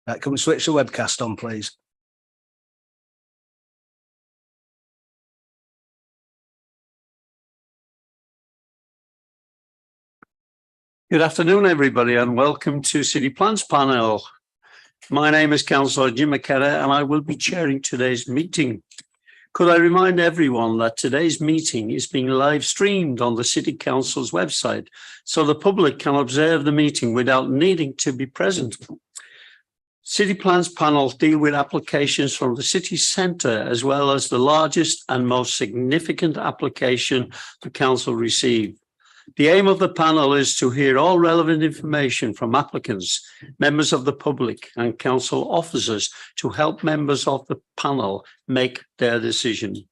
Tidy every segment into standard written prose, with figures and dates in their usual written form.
Right, can we switch the webcast on, please? Good afternoon, everybody, and welcome to City Plans Panel. My name is Councillor Jim McKenna, and I will be chairing today's meeting. Could I remind everyone that today's meeting is being live streamed on the City Council's website, so the public can observe the meeting without needing to be present. City Plans panels deal with applications from the city centre, as well as the largest and most significant application the council received. The aim of the panel is to hear all relevant information from applicants, members of the public and council officers to help members of the panel make their decision.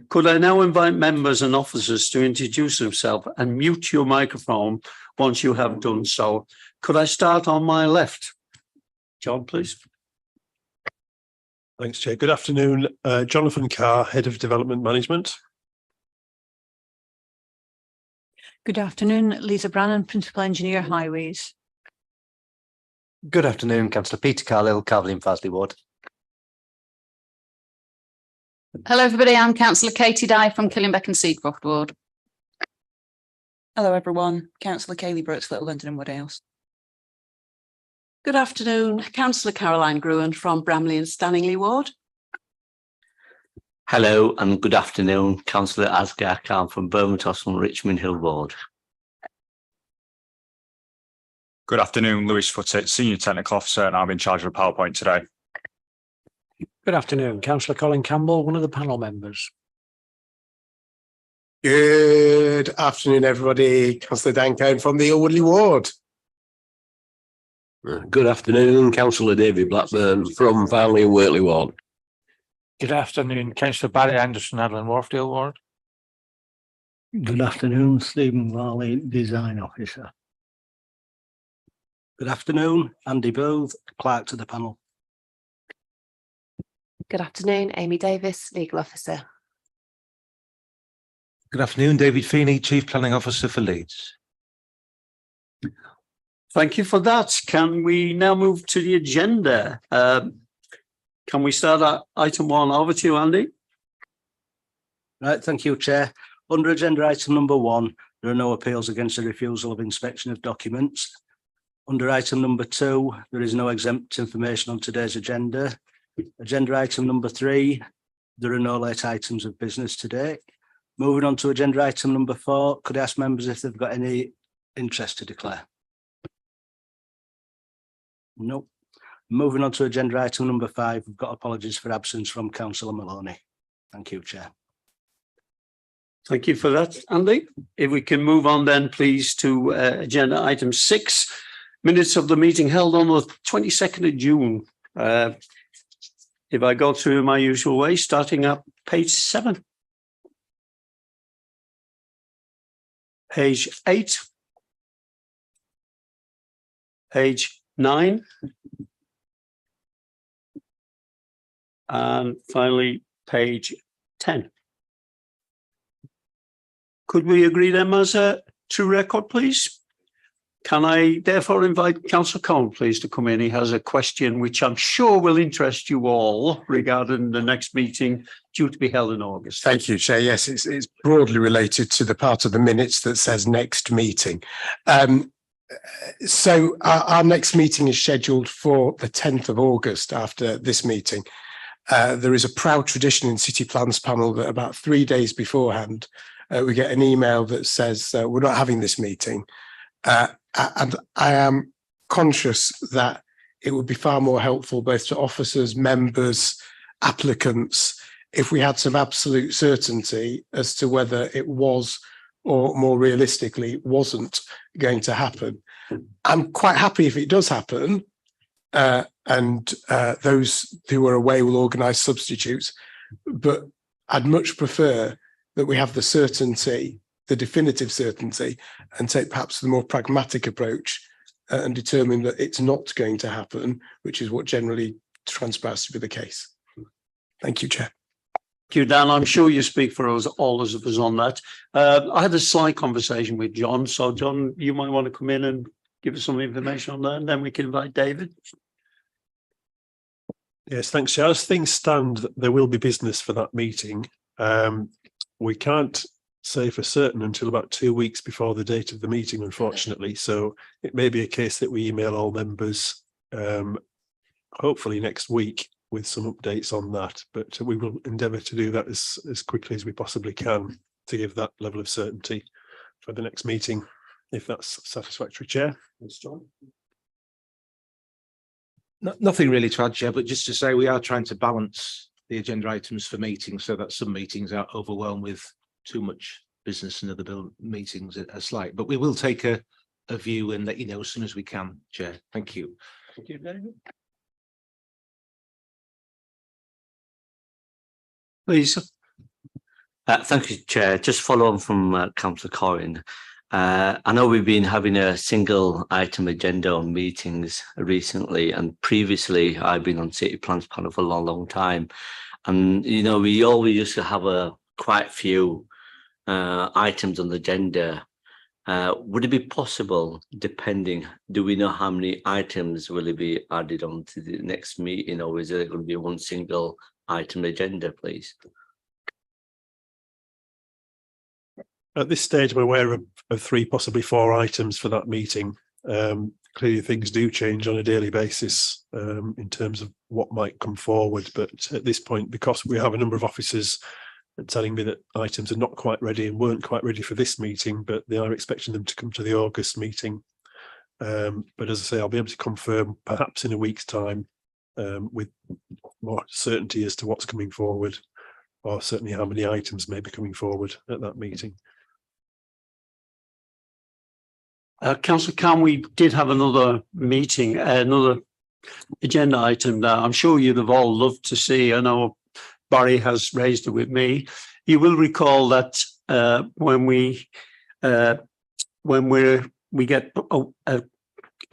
Could I now invite members and officers to introduce themselves and mute your microphone once you have done so? Could I start on my left? John, please. Thanks, Chair. Good afternoon. Jonathan Carr, Head of Development Management. Good afternoon, Lisa Brannan, Principal Engineer, Highways. Good afternoon, Councillor Peter Carlill, Carlin Fasley Ward. Hello everybody, I'm Councillor Katie Dye from Killingbeck and Seacroft Ward. Hello everyone, Councillor Kaylee Brooks, Little London and Woodhouse. Good afternoon, Councillor Caroline Gruen from Bramley and Stanningley Ward. Hello and good afternoon, Councillor Asghar Khan from Bermondsey and Richmond Hill Ward. Good afternoon, Lewis Foote, Senior Technical Officer, and I'm in charge of the PowerPoint today. Good afternoon, Councillor Colin Campbell, one of the panel members. Good afternoon, everybody. Councillor Dan Cohn from the Woodley Ward. Good afternoon, Councillor David Blackburn from Farnley and Wortley Ward. Good afternoon, Councillor Barry Anderson, Adland Wharfdale Ward. Good afternoon, Stephen Varley, Design Officer. Good afternoon, Andy Booth, Clerk to the panel. Good afternoon, Amy Davis, Legal Officer. Good afternoon, David Feeney, Chief Planning Officer for Leeds. Thank you for that. Can we now move to the agenda? Can we start at item 1? Over to you, Andy. Right, thank you, Chair. Under agenda item number 1, there are no appeals against the refusal of inspection of documents. Under item number 2, there is no exempt information on today's agenda. Agenda item number 3, there are no late items of business today. Moving on to agenda item number 4, could I ask members if they've got any interest to declare? Nope. Moving on to agenda item number 5, we've got apologies for absence from Councillor Maloney. Thank you, Chair. Thank you for that, Andy. If we can move on then, please, to agenda item 6, minutes of the meeting held on the 22nd of June. If I go through my usual way, starting at page 7. Page 8. Page 9. And finally, page 10. Could we agree them as a true record, please? Can I therefore invite Councillor Cohn, please, to come in? He has a question which I'm sure will interest you all regarding the next meeting due to be held in August. Thank you, Chair. Yes, it's broadly related to the part of the minutes that says next meeting. So our next meeting is scheduled for the 10th of August after this meeting. There is a proud tradition in City Plans panel that about 3 days beforehand, we get an email that says we're not having this meeting. And I am conscious that it would be far more helpful both to officers, members, applicants, if we had some absolute certainty as to whether it was or more realistically wasn't going to happen. I'm quite happy if it does happen, and those who are away will organise substitutes, but I'd much prefer that we have the certainty, the definitive certainty, and take perhaps the more pragmatic approach and determine that it's not going to happen, which is what generally transpires to be the case. Thank you, Chair. Thank you, Dan. I'm sure you speak for us, all of us on that. I had a slight conversation with John. So, John, you might want to come in and give us some information on that, and then we can invite David. Yes, thanks, Chair. As things stand, there will be business for that meeting. We can't say for certain until about 2 weeks before the date of the meeting, unfortunately. So it may be a case that we email all members, hopefully next week, with some updates on that. But we will endeavour to do that as quickly as we possibly can to give that level of certainty for the next meeting, if that's satisfactory, Chair. Thanks, John. Nothing really to add, Chair, but just to say we are trying to balance the agenda items for meetings so that some meetings are overwhelmed with too much business and other meetings are slight. But we will take a view and let you know as soon as we can, Chair. Thank you. Thank you, David. Please. Thank you, Chair. Just follow on from Councillor Corrin. I know we've been having a single item agenda on meetings recently, and previously I've been on City Plans Panel for a long time. And, you know, we always used to have quite few items on the agenda. Would it be possible, depending, do we know how many items will it be added on to the next meeting, or is it going to be one single item agenda, please? At this stage, I'm aware of 3, possibly 4 items for that meeting. Clearly, things do change on a daily basis in terms of what might come forward. But at this point, because we have a number of officers telling me that items are not quite ready and weren't quite ready for this meeting, but they are expecting them to come to the August meeting. But as I say, I'll be able to confirm perhaps in a week's time with more certainty as to what's coming forward, or certainly how many items may be coming forward at that meeting. Councillor Khan, we did have another meeting, another agenda item that I'm sure you'd have all loved to see. I know Barry has raised it with me. You will recall that when we get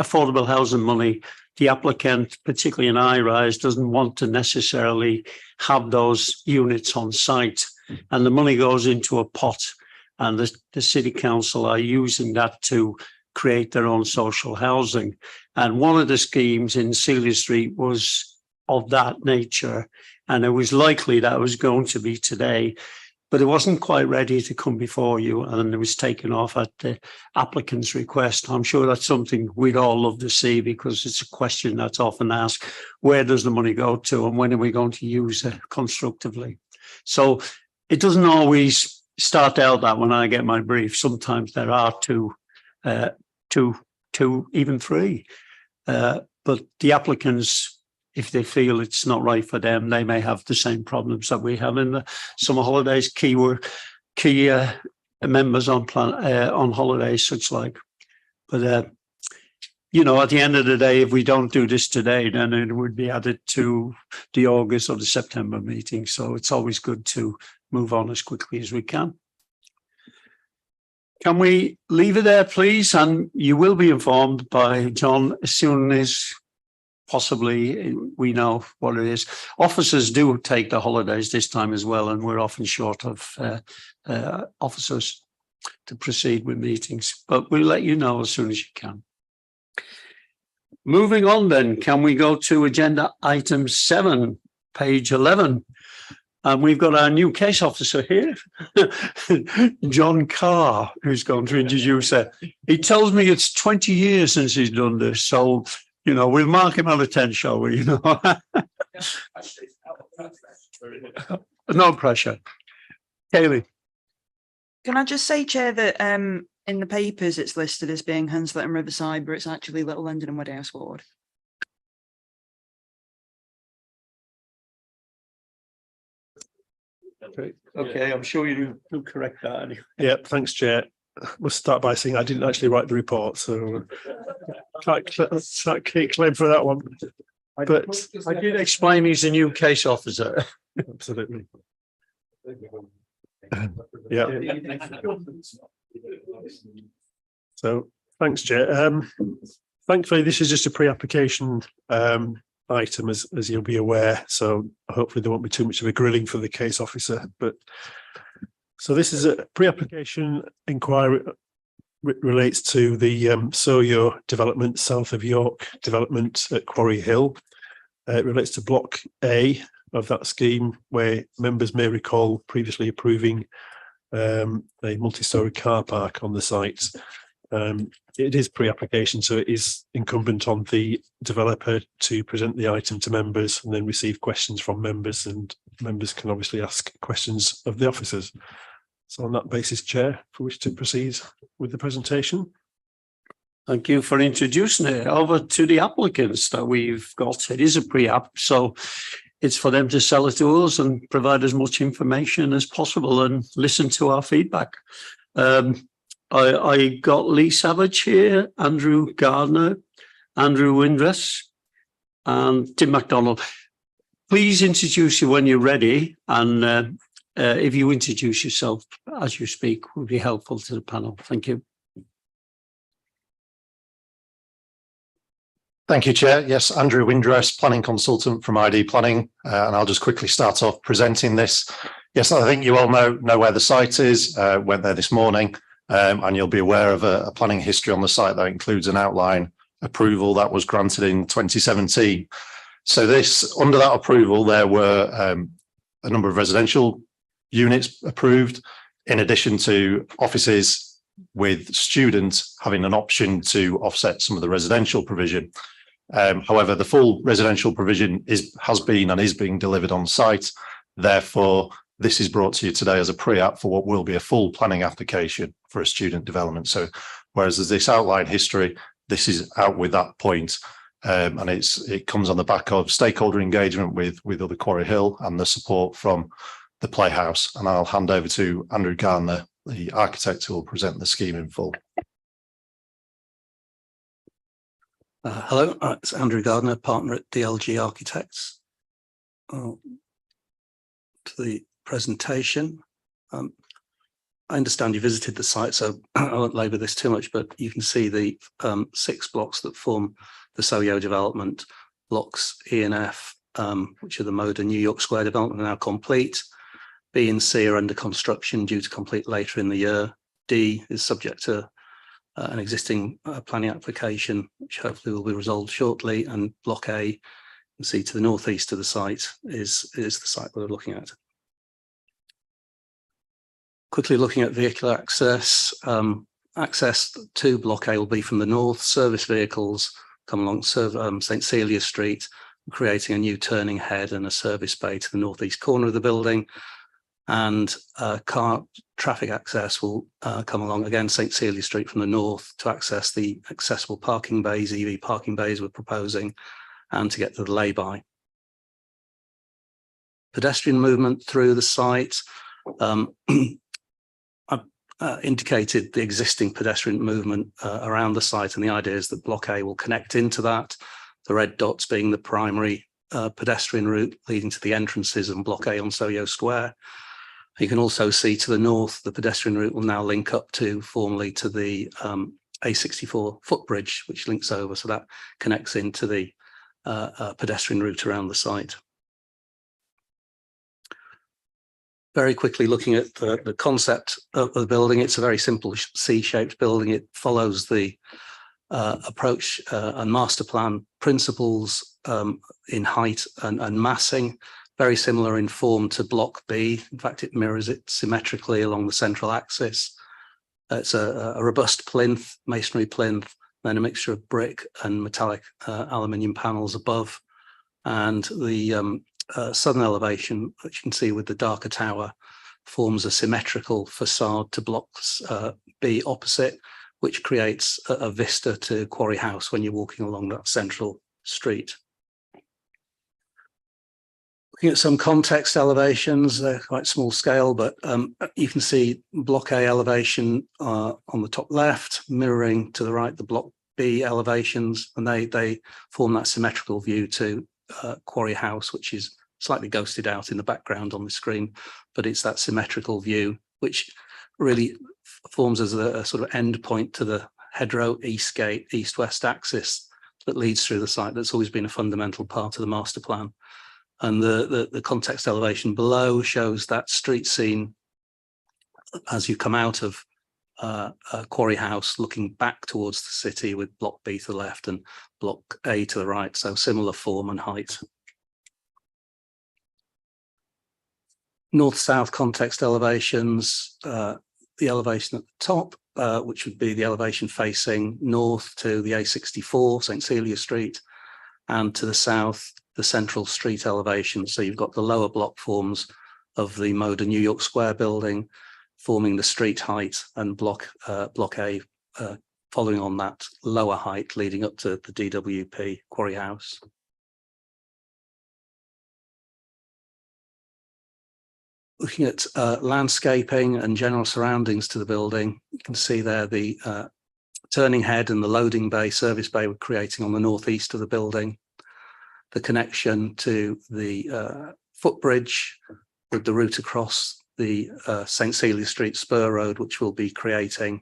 affordable housing money, the applicant, particularly in iRise, doesn't want to necessarily have those units on site, and the money goes into a pot, and the City Council are using that to create their own social housing. And one of the schemes in Celia Street was of that nature, and it was likely that it was going to be today, but it wasn't quite ready to come before you, and it was taken off at the applicant's request. I'm sure that's something we'd all love to see, because it's a question that's often asked: where does the money go to, and when are we going to use it constructively? So it doesn't always start out that when I get my brief. Sometimes there are two, even 3. But the applicants, if they feel it's not right for them, they may have the same problems that we have in the summer holidays. Key members on holidays, such like. But you know, at the end of the day, if we don't do this today, then it would be added to the August or the September meeting. So it's always good to move on as quickly as we can. Can we leave it there, please? And you will be informed by John as soon as possibly we know what it is. Officers do take the holidays this time as well, and we're often short of officers to proceed with meetings, but we'll let you know as soon as you can. Moving on then, can we go to agenda item 7, page 11? And we've got our new case officer here, John Carr, who's going to introduce her. He tells me it's 20 years since he's done this, so you know, we'll mark him out of 10, shall we? You know, no pressure. Kaylee. Can I just say, Chair, that in the papers it's listed as being Hunslet and Riverside, but it's actually Little London and Woodhouse Ward. Okay, I'm sure you will correct that anyway. Yeah, thanks, Chair. We'll start by saying I didn't actually write the report, so can't claim for that one. But I did explain he's a new case officer. Absolutely. Yeah. So thanks, Chair. Thankfully, this is just a pre-application item, as you'll be aware. So hopefully there won't be too much of a grilling for the case officer. But so this is a pre-application inquiry. Relates to the Soyo development, south of York development at Quarry Hill. It relates to Block A of that scheme, where members may recall previously approving a multi-storey car park on the site. It is pre-application, so it is incumbent on the developer to present the item to members and then receive questions from members, and members can obviously ask questions of the officers. So on that basis, Chair, if we wish to proceed with the presentation. Thank you for introducing it. Over to the applicants that we've got. It is a pre-app, so it's for them to sell it to us and provide as much information as possible and listen to our feedback. I got Lee Savage here, Andrew Gardner, Andrew Windress, and Tim MacDonald. Please introduce you when you're ready, and if you introduce yourself as you speak would be helpful to the panel. Thank you. Thank you, Chair. Yes, Andrew Windress, planning consultant from ID Planning, and I'll just quickly start off presenting this. Yes, I think you all know where the site is. Went there this morning, and you'll be aware of a planning history on the site that includes an outline approval that was granted in 2017. So this, under that approval, there were a number of residential units approved, in addition to offices with students having an option to offset some of the residential provision. However, the full residential provision has been and is being delivered on site. Therefore, this is brought to you today as a pre-app for what will be a full planning application for a student development. So whereas there's this outline history, this is out with that point. And it comes on the back of stakeholder engagement with other Quarry Hill and the support from the Playhouse. And I'll hand over to Andrew Gardner, the architect, who will present the scheme in full. Hello, it's Andrew Gardner, partner at DLG Architects. To the presentation. I understand you visited the site, so I won't labour this too much, but you can see the 6 blocks that form the Soyo development. Blocks E and F, which are the Moda New York Square development, are now complete. B and C are under construction, due to complete later in the year. D is subject to an existing planning application, which hopefully will be resolved shortly. And Block A, you can see to the northeast of the site, is the site we're looking at. Quickly looking at vehicular access. Access to Block A will be from the north. Service vehicles come along St Celia Street, creating a new turning head and a service bay to the northeast corner of the building. And car traffic access will come along again St Celia Street from the north to access the accessible parking bays, EV parking bays we're proposing, and to get to the lay-by. Pedestrian movement through the site. I've indicated the existing pedestrian movement around the site, and the idea is that Block A will connect into that, the red dots being the primary pedestrian route leading to the entrances in Block A on Soyo Square. You can also see to the north, the pedestrian route will now link up formally to the A64 footbridge, which links over, so that connects into the pedestrian route around the site. Very quickly looking at the concept of the building, it's a very simple C-shaped building. It follows the approach and master plan principles in height and massing. Very similar in form to Block B. In fact, it mirrors it symmetrically along the central axis. It's a robust plinth, masonry plinth, then a mixture of brick and metallic aluminium panels above. And the southern elevation, which you can see with the darker tower, forms a symmetrical facade to Blocks B opposite, which creates a vista to Quarry House when you're walking along that central street. Looking at some context elevations, they're quite small scale, but you can see Block A elevation on the top left, mirroring to the right the Block B elevations, and they form that symmetrical view to Quarry House, which is slightly ghosted out in the background on the screen, but it's that symmetrical view which really forms as a sort of end point to the Hedgerow East Gate east-west axis that leads through the site. That's always been a fundamental part of the master plan. And the context elevation below shows that street scene as you come out of Quarry House, looking back towards the city, with Block B to the left and Block A to the right. So similar form and height north-south context elevations, the elevation at the top, which would be the elevation facing north to the A64, St Celia Street, and to the south, the central street elevation. So you've got the lower block forms of the Moda New York Square building forming the street height, and block A following on that lower height leading up to the DWP Quarry House. Looking at landscaping and general surroundings to the building, you can see there the turning head and the loading bay, service bay we're creating on the northeast of the building, the connection to the footbridge with the route across the St Celia Street Spur Road, which we'll be creating,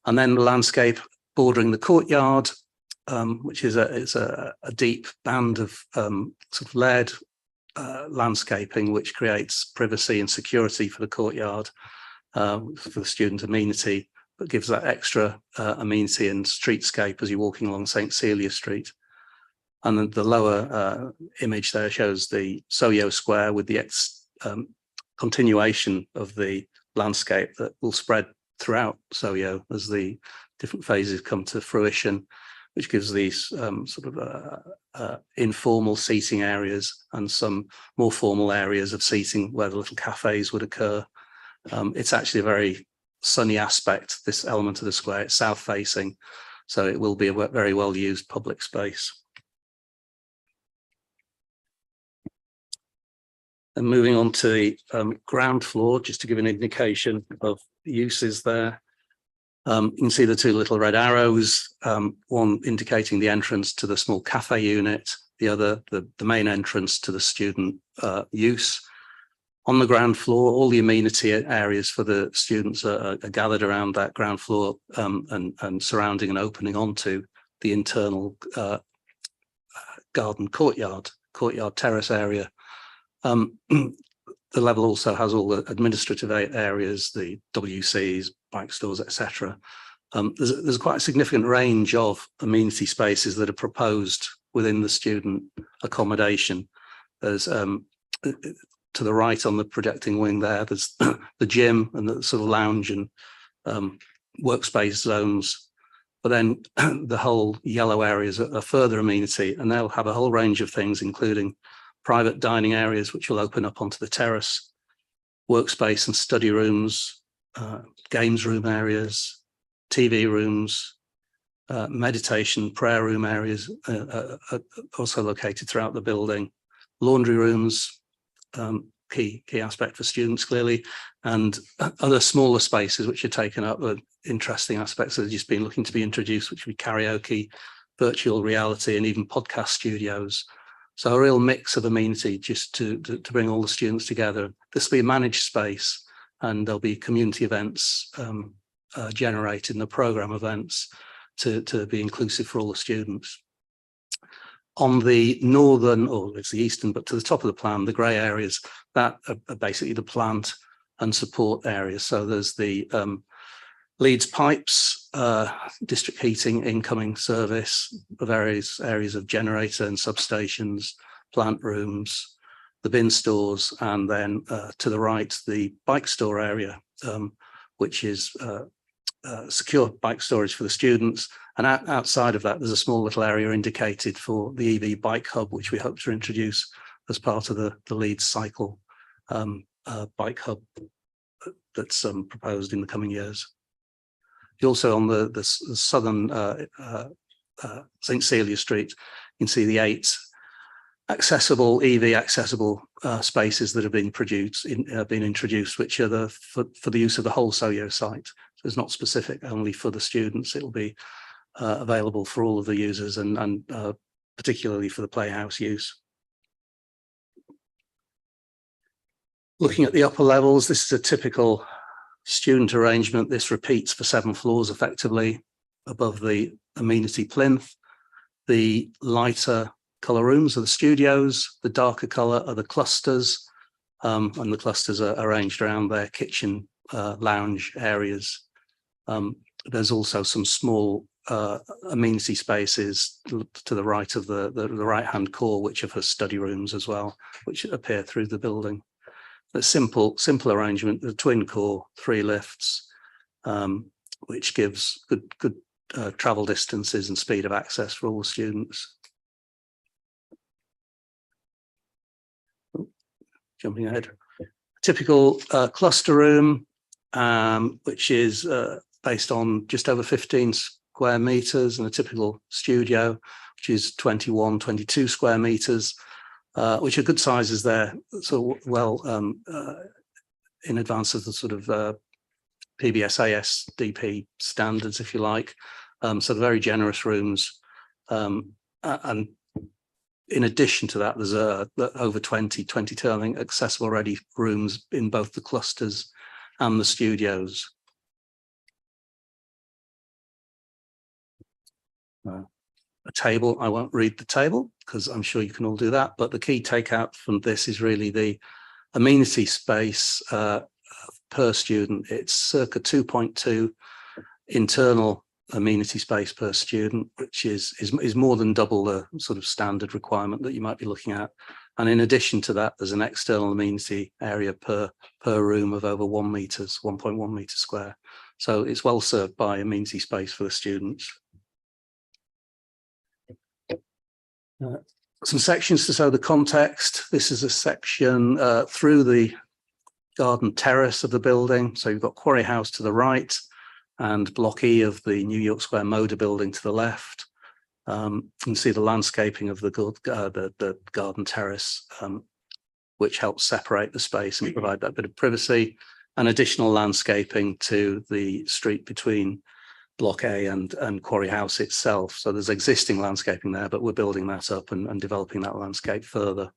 and then the landscape bordering the courtyard, which is a deep band of sort of layered landscaping, which creates privacy and security for the courtyard, for the student amenity, but gives that extra amenity and streetscape as you're walking along St Celia Street. And then the lower image there shows the Soyo Square with the continuation of the landscape that will spread throughout Soyo as the different phases come to fruition, which gives these sort of informal seating areas and some more formal areas of seating where the little cafes would occur. It's actually a very sunny aspect, this element of the square. It's south facing, so it will be a very well used public space. And moving on to the ground floor, just to give an indication of uses there. You can see the two little red arrows, one indicating the entrance to the small cafe unit, the other the main entrance to the student use. On the ground floor, all the amenity areas for the students are gathered around that ground floor and surrounding and opening onto the internal garden courtyard terrace area. The level also has all the administrative areas, the WCs, bike stores, etc. There's quite a significant range of amenity spaces that are proposed within the student accommodation. There's to the right on the projecting wing there's the gym and the sort of lounge and workspace zones. But then the whole yellow areas are further amenity, and they'll have a whole range of things, including private dining areas, which will open up onto the terrace, workspace and study rooms, games room areas, TV rooms, meditation, prayer room areas are also located throughout the building, laundry rooms, key aspect for students clearly, and other smaller spaces which are taken up with interesting aspects that have just been looking to be introduced, which would be karaoke, virtual reality, and even podcast studios. So a real mix of amenity just to bring all the students together. This will be a managed space, and there'll be community events generated in the programme events to be inclusive for all the students. On the northern, or it's the eastern, but to the top of the plan, the grey areas, that are basically the plant and support areas. So there's the Leeds pipes, district heating, incoming service, the various areas of generator and substations, plant rooms, the bin stores, and then to the right, the bike store area, which is secure bike storage for the students. And outside of that, there's a small little area indicated for the EV bike hub, which we hope to introduce as part of the Leeds cycle bike hub that's proposed in the coming years. Also on the southern St Celia Street, you can see the 8 accessible EV accessible spaces that have been introduced, which are for the use of the whole Soyo site. So it's not specific only for the students. It will be available for all of the users and particularly for the playhouse use. Looking at the upper levels, this is a typical student arrangement. This repeats for 7 floors effectively above the amenity plinth. The lighter colour rooms are the studios, the darker colour are the clusters, and the clusters are arranged around their kitchen lounge areas. There's also some small amenity spaces to the right of the right-hand core, which are for study rooms as well, which appear through the building. a simple arrangement, the twin core, 3 lifts, which gives good travel distances and speed of access for all the students. Jumping ahead, typical cluster room, which is based on just over 15 square meters, and a typical studio, which is 21, 22 square meters, which are good sizes there. So well in advance of the sort of PBSAS DP standards, if you like. So very generous rooms. And in addition to that, there's over 22, I think, accessible ready rooms in both the clusters and the studios. A table, I won't read the table because I'm sure you can all do that, but the key takeout from this is really the amenity space per student. It's circa 2.2 internal amenity space per student, which is more than double the sort of standard requirement that you might be looking at. And in addition to that, there's an external amenity area per room of over 1 meters, 1.1 meters square. So it's well served by amenity space for the students. Some sections to show the context. This is a section through the garden terrace of the building. So you've got Quarry House to the right and Block E of the New York Square Motor building to the left. You can see the landscaping of the garden terrace, which helps separate the space and provide that bit of privacy, and additional landscaping to the street between Block A and Quarry House itself. So there's existing landscaping there, but we're building that up and developing that landscape further.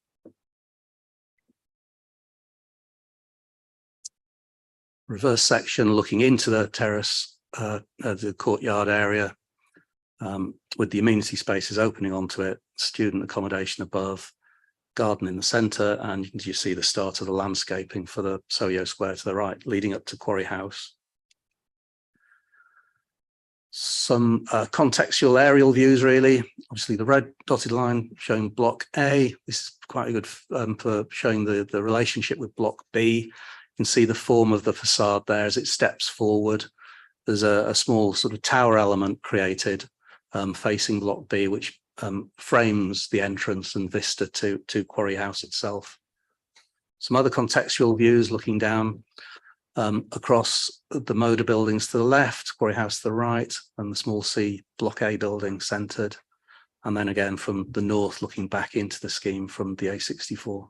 Reverse section looking into the terrace, the courtyard area, with the amenity spaces opening onto it, student accommodation above, garden in the centre, and you can see the start of the landscaping for the Soho Square to the right, leading up to Quarry House. Some contextual aerial views, really. Obviously, the red dotted line showing Block A. This is quite good for showing the relationship with Block B. You can see the form of the facade there as it steps forward. There's a small sort of tower element created facing Block B, which frames the entrance and vista to Quarry House itself. Some other contextual views looking down across the Motor buildings to the left, Quarry House to the right, and the small C Block A building centred. And then again from the north, looking back into the scheme from the A64.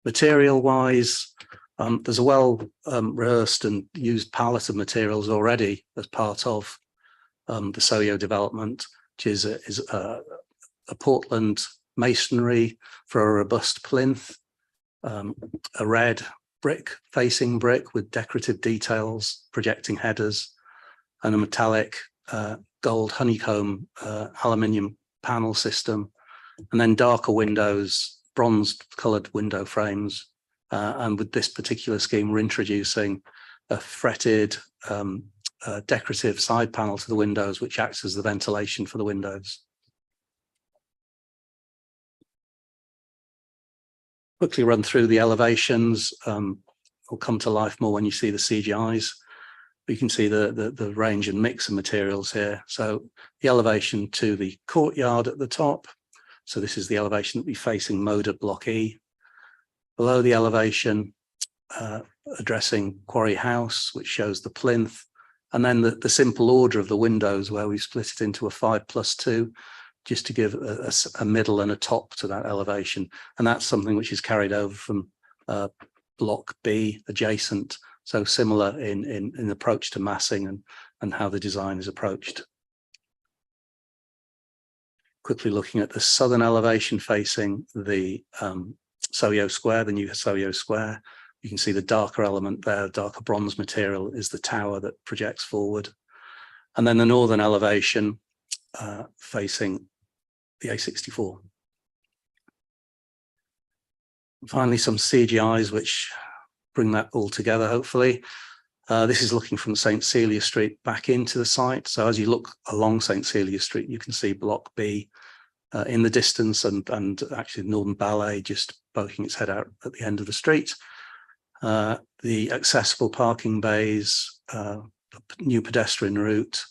Material-wise, there's a well rehearsed and used palette of materials already as part of the Soho development, which is a Portland masonry for a robust plinth, a red facing brick with decorative details, projecting headers, and a metallic gold honeycomb aluminium panel system, and then darker windows, bronze coloured window frames. And with this particular scheme, we're introducing a fretted decorative side panel to the windows, which acts as the ventilation for the windows. Quickly run through the elevations. Will come to life more when you see the CGIs. You can see the range and mix of materials here. So the elevation to the courtyard at the top. So this is the elevation that will be facing Motor Block E. Below the elevation, addressing Quarry House, which shows the plinth, and then the simple order of the windows where we've split it into a 5+2, just to give a middle and a top to that elevation. And that's something which is carried over from Block B adjacent. So similar in approach to massing and how the design is approached. Quickly looking at the southern elevation facing the Soho Square, the new Soho Square. You can see the darker element there, darker bronze material is the tower that projects forward. And then the northern elevation facing the A64. Finally, some CGIs which bring that all together, hopefully. This is looking from St. Celia Street back into the site. So as you look along St. Celia Street, you can see Block B in the distance, and actually Northern Ballet just poking its head out at the end of the street. The accessible parking bays, new pedestrian route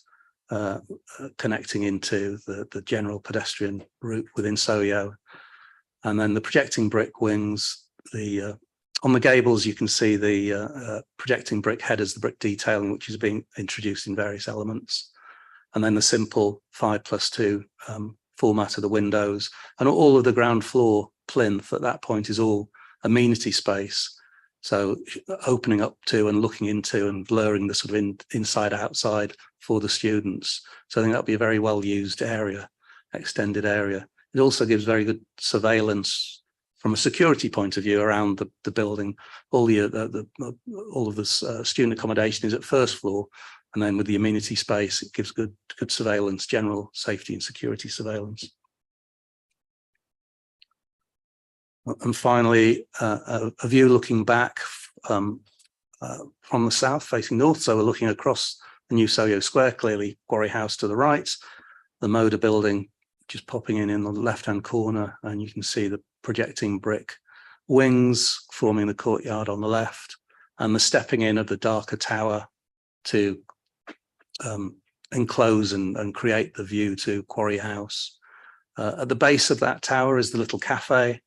connecting into the general pedestrian route within Soho, and then the projecting brick wings. On the gables, you can see the projecting brick headers, the brick detailing, which is being introduced in various elements, and then the simple 5+2 format of the windows, and all of the ground floor plinth at that point is all amenity space. So opening up to and looking into and blurring the sort of inside outside for the students. So I think that'll be a very well used area, extended area. It also gives very good surveillance from a security point of view around the building. All of the student accommodation is at first floor, and then with the amenity space, it gives good surveillance, general safety and security surveillance. And finally, a view looking back from the south facing north. So we're looking across the new Soho Square, clearly Quarry House to the right, the Moda building just popping in the left-hand corner, and you can see the projecting brick wings forming the courtyard on the left, and the stepping in of the darker tower to enclose and create the view to Quarry House. At the base of that tower is the little cafe,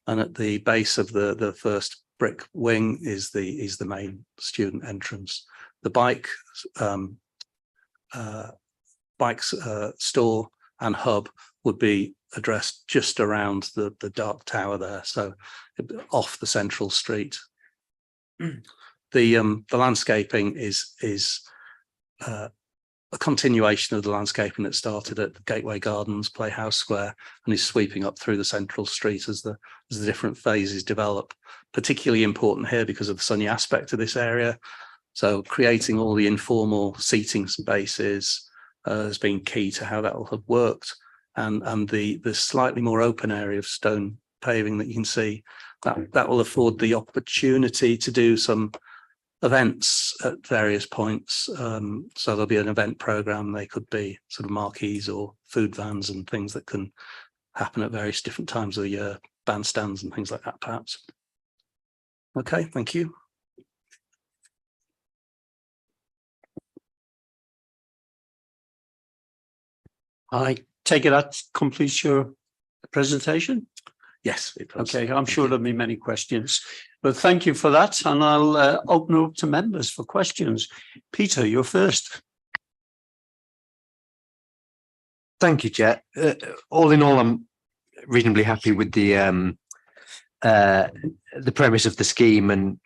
and at the base of the first brick wing is the main student entrance. The bike store and hub would be addressed just around the dark tower there, so off the central street. The landscaping is a continuation of the landscaping that started at Gateway Gardens, Playhouse Square, and is sweeping up through the central street as the different phases develop. Particularly important here because of the sunny aspect of this area. So creating all the informal seating spaces has been key to how that will have worked. And the slightly more open area of stone paving that you can see, that will afford the opportunity to do some events at various points. So there'll be an event program. They could be sort of marquees or food vans and things that can happen at various different times of the year, bandstands and things like that, perhaps. Okay, thank you. I take it that completes your presentation? Yes, it does. Okay, I'm sure there'll be many questions, but thank you for that. And I'll open up to members for questions. Peter, you're first. Thank you, Chair. All in all, I'm reasonably happy with the premise of the scheme and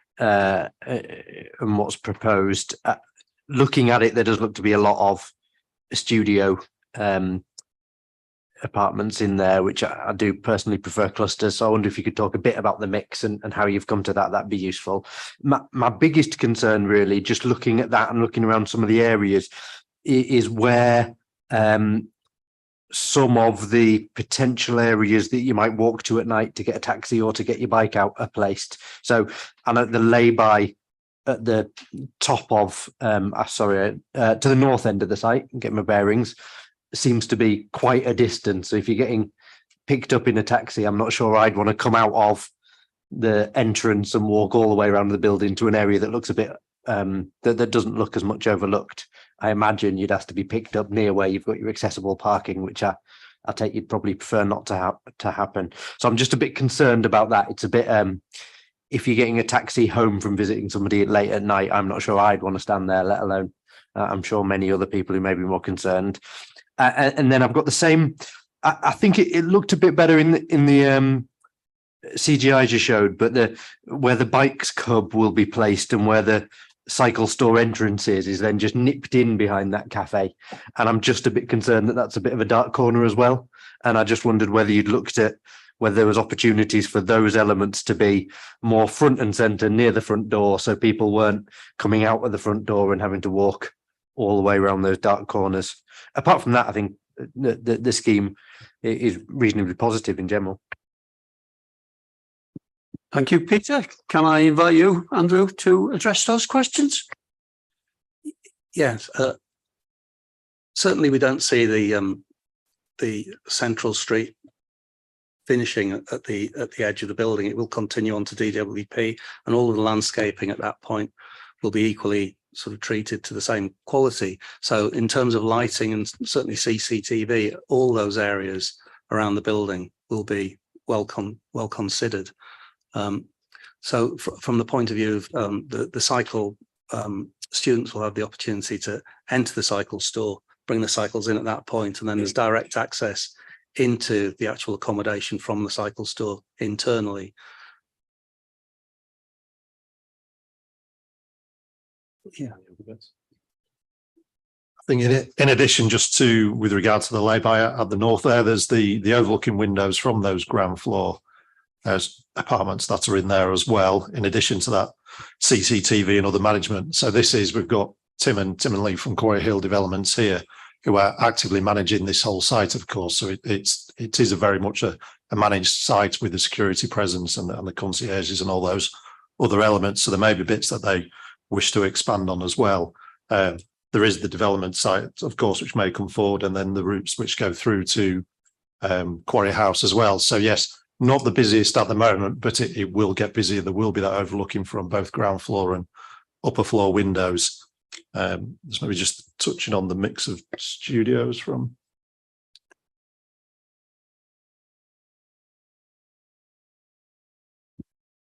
what's proposed. Looking at it, there does look to be a lot of studio apartments in there, which I do personally prefer clusters. So I wonder if you could talk a bit about the mix and how you've come to that. That'd be useful. My biggest concern, really, just looking at that and looking around some of the areas, is where some of the potential areas that you might walk to at night to get a taxi or to get your bike out are placed. So I know the lay-by at the top of, to the north end of the site, and get my bearings, seems to be quite a distance. So if you're getting picked up in a taxi, I'm not sure I'd want to come out of the entrance and walk all the way around the building to an area that looks a bit, that doesn't look as much overlooked. I imagine you'd have to be picked up near where you've got your accessible parking, which I take you'd probably prefer not to happen. So I'm just a bit concerned about that. It's a bit, if you're getting a taxi home from visiting somebody late at night, I'm not sure I'd want to stand there, let alone I'm sure many other people who may be more concerned. And then I've got the same, I think it looked a bit better in the CGI you showed, but where the bikes hub will be placed and where the cycle store entrance is then just nipped in behind that cafe. And I'm just a bit concerned that that's a bit of a dark corner as well. And I just wondered whether you'd looked at whether there was opportunities for those elements to be more front and center near the front door, so people weren't coming out of the front door and having to walk all the way around those dark corners. Apart from that, I think the scheme is reasonably positive in general. Thank you, Peter. Can I invite you, Andrew, to address those questions? Yes, certainly we don't see the the central street finishing at the edge of the building. It will continue on to DWP, and all of the landscaping at that point will be equally sort of treated to the same quality. So in terms of lighting and certainly CCTV, all those areas around the building will be well considered. So from the point of view of the cycle, students will have the opportunity to enter the cycle store, bring the cycles in at that point, and then there's direct access into the actual accommodation from the cycle store internally. Yeah. I think in addition, just to with regard to the lay-by at the north there, there's the overlooking windows from those ground floor apartments that are in there as well. In addition to that, CCTV and other management. So we've got Tim and Lee from Quarry Hill Developments here, who are actively managing this whole site, of course. So it is a very much a managed site with the security presence and the concierges and all those other elements. So there may be bits that they wish to expand on as well. There is the development site, of course, which may come forward, and then the routes which go through to Quarry House as well. So yes, not the busiest at the moment, but it will get busier. There will be that overlooking from both ground floor and upper floor windows. Just maybe just touching on the mix of studios from.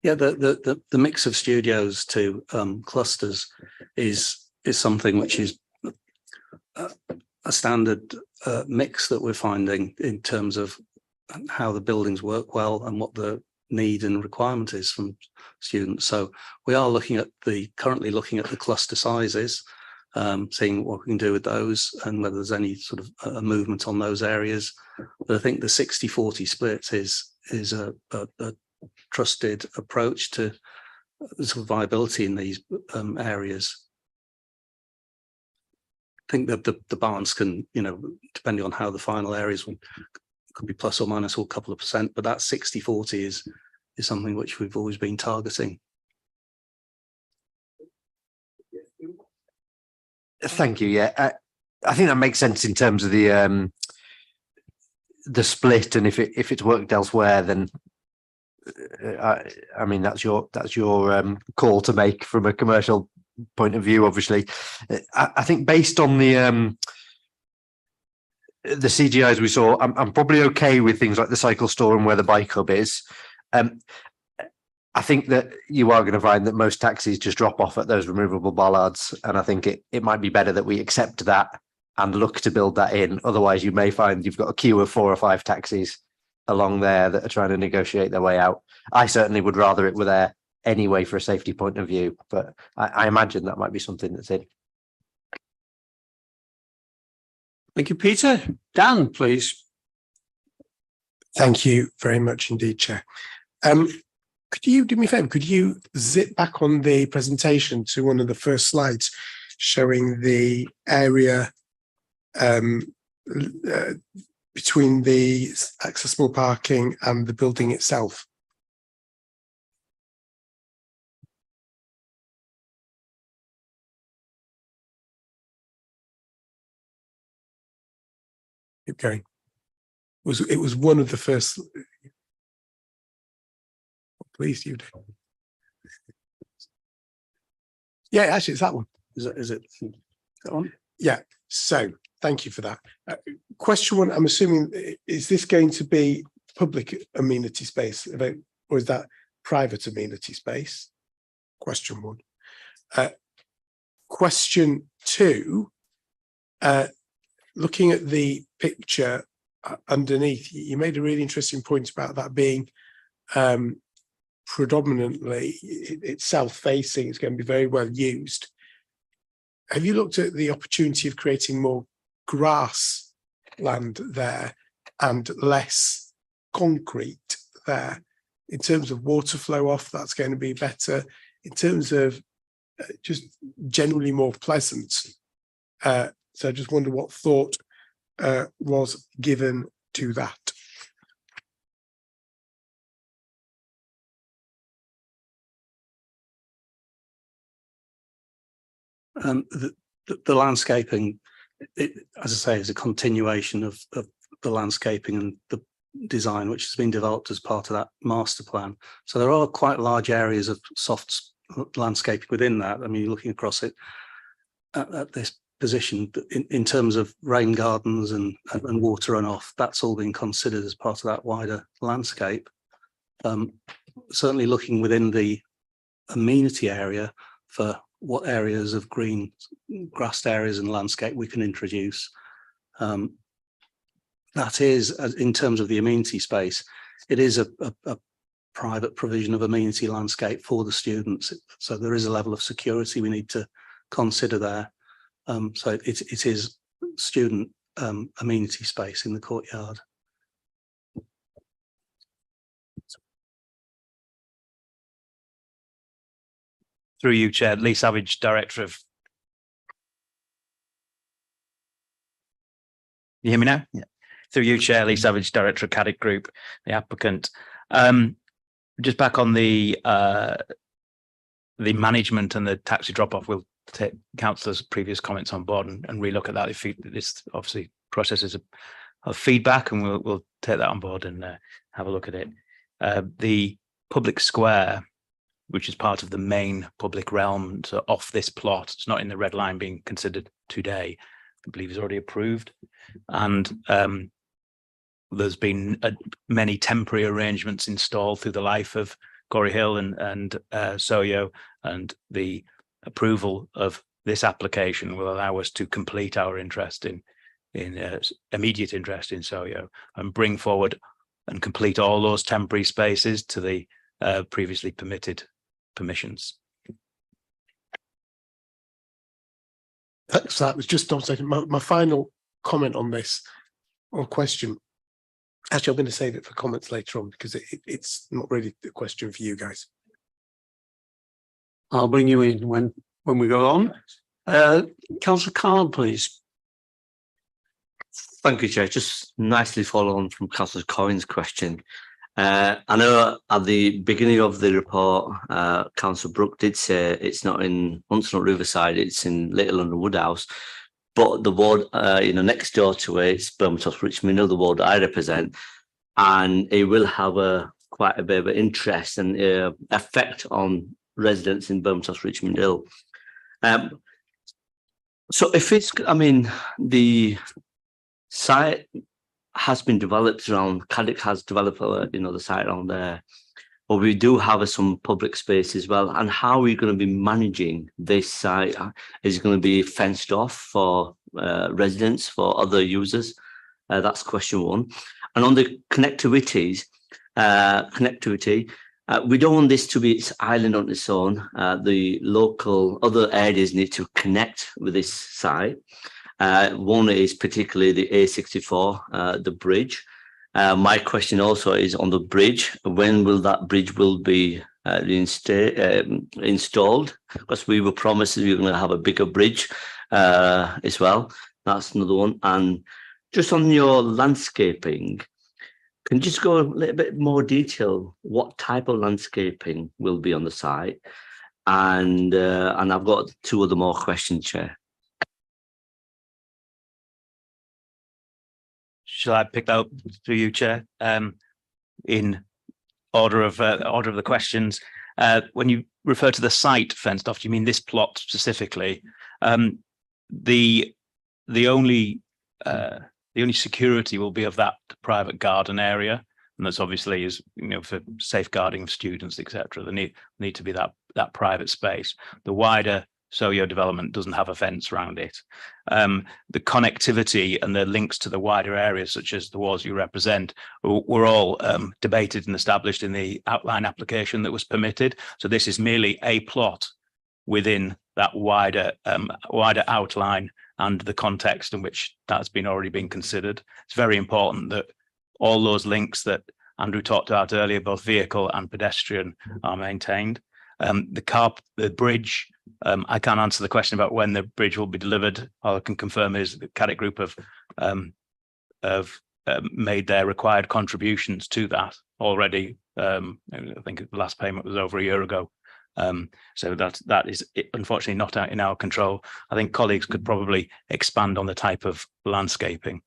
Yeah, the mix of studios to clusters is something which is a standard mix that we're finding in terms of how the buildings work well and what the need and requirement is from students. So we are currently looking at the cluster sizes, seeing what we can do with those and whether there's any sort of a movement on those areas. But I think the 60-40 split is a trusted approach to sort of viability in these areas. I think that the balance can, depending on how the final areas could be plus or minus or a couple of percent, but that 60-40 is something which we've always been targeting. Thank you. Yeah, I think that makes sense in terms of the split, and if it's worked elsewhere, then I mean that's your call to make from a commercial point of view. Obviously, I think based on the CGIs we saw, I'm probably okay with things like the cycle store and where the bike hub is. I think that you are going to find that most taxis just drop off at those removable bollards, and I think it might be better that we accept that and look to build that in. Otherwise, you may find you've got a queue of 4 or 5 taxis along there that are trying to negotiate their way out. I certainly would rather it were there anyway for a safety point of view, but I imagine that might be something that's in. Thank you, Peter. Dan, please. Thank you very much indeed, Chair. Could you do me a favour? Could you zip back on the presentation to one of the first slides showing the area between the accessible parking and the building itself? Keep going. It was one of the first. Please, you do. Yeah, actually, it's that one. Is it that one? Yeah. So, thank you for that. Question one: I'm assuming, is this going to be public amenity space, or is that private amenity space? Question one. Question two: looking at the picture underneath, you made a really interesting point about that being predominantly it's south-facing. It's going to be very well used. Have you looked at the opportunity of creating more grass land there and less concrete there? In terms of water flow off, that's going to be better. In terms of just generally more pleasant. So I just wonder what thought was given to that. The landscaping, as I say, is a continuation of the landscaping and the design which has been developed as part of that master plan. So there are quite large areas of soft landscaping within that. I mean, you're looking across it at this position in terms of rain gardens and water runoff. That's all been considered as part of that wider landscape. Certainly looking within the amenity area for what areas of green grassed areas and landscape we can introduce. That is, in terms of the amenity space, it is a private provision of amenity landscape for the students. So there is a level of security we need to consider there. So it is student amenity space in the courtyard. Through you, Chair, Lee Savage, Director of... You hear me now? Yeah. Through you, Chair, Lee Savage, Director of Caddick Group, the applicant. Just back on the management and the taxi drop-off, we'll take councillors' previous comments on board and relook at that. If this obviously processes of feedback, and we'll take that on board and have a look at it. The public square, which is part of the main public realm, so off this plot, it's not in the red line being considered today. I believe is already approved, and there's been many temporary arrangements installed through the life of Corey Hill and Soyo, and the approval of this application will allow us to complete our interest in immediate interest in Soyo and bring forward and complete all those temporary spaces to the previously permitted permissions. So that was just my final comment on this, or question. Actually, I'm going to save it for comments later on because it's not really a question for you guys. I'll bring you in when we go on. Councillor Carl, please. Thank you, Chair. Just nicely follow on from Councillor Corin's question. I know at the beginning of the report, Councillor Brooke did say it's not in Huntsnut Riverside, it's in Little London Woodhouse, but the ward, next door to it, it's Bermondsey Richmond Hill, the ward I represent, and it will have quite a bit of interest and effect on residents in Bermondsey Richmond Hill. So if it's, the site has been developed around, Caddick has developed, the site around there, but we do have some public space as well. And how are we going to be managing this site? Is it going to be fenced off for residents, for other users? That's question one. And on the connectivity, we don't want this to be its island on its own. The local other areas need to connect with this site. One is particularly the A64, the bridge. My question also is on the bridge. When will that bridge be installed? Because we were promised we were going to have a bigger bridge as well. That's another one. And just on your landscaping, can you just go a little bit more detail? What type of landscaping will be on the site? And I've got two other more questions, Chair. Shall I pick that up through you, Chair? In order of the questions, when you refer to the site fenced off, do you mean this plot specifically? The only security will be of that private garden area, and that's obviously is for safeguarding of students, etc. There need to be that private space. The wider Soyo development doesn't have a fence around it. The connectivity and the links to the wider areas, such as the wards you represent, were all debated and established in the outline application that was permitted. So this is merely a plot within that wider outline and the context in which that's already been considered. It's very important that all those links that Andrew talked about earlier, both vehicle and pedestrian, are maintained. The bridge, I can't answer the question about when the bridge will be delivered. All I can confirm is the Caddick Group have made their required contributions to that already. I think the last payment was over a year ago. So that is unfortunately not in our control. I think colleagues could probably expand on the type of landscaping.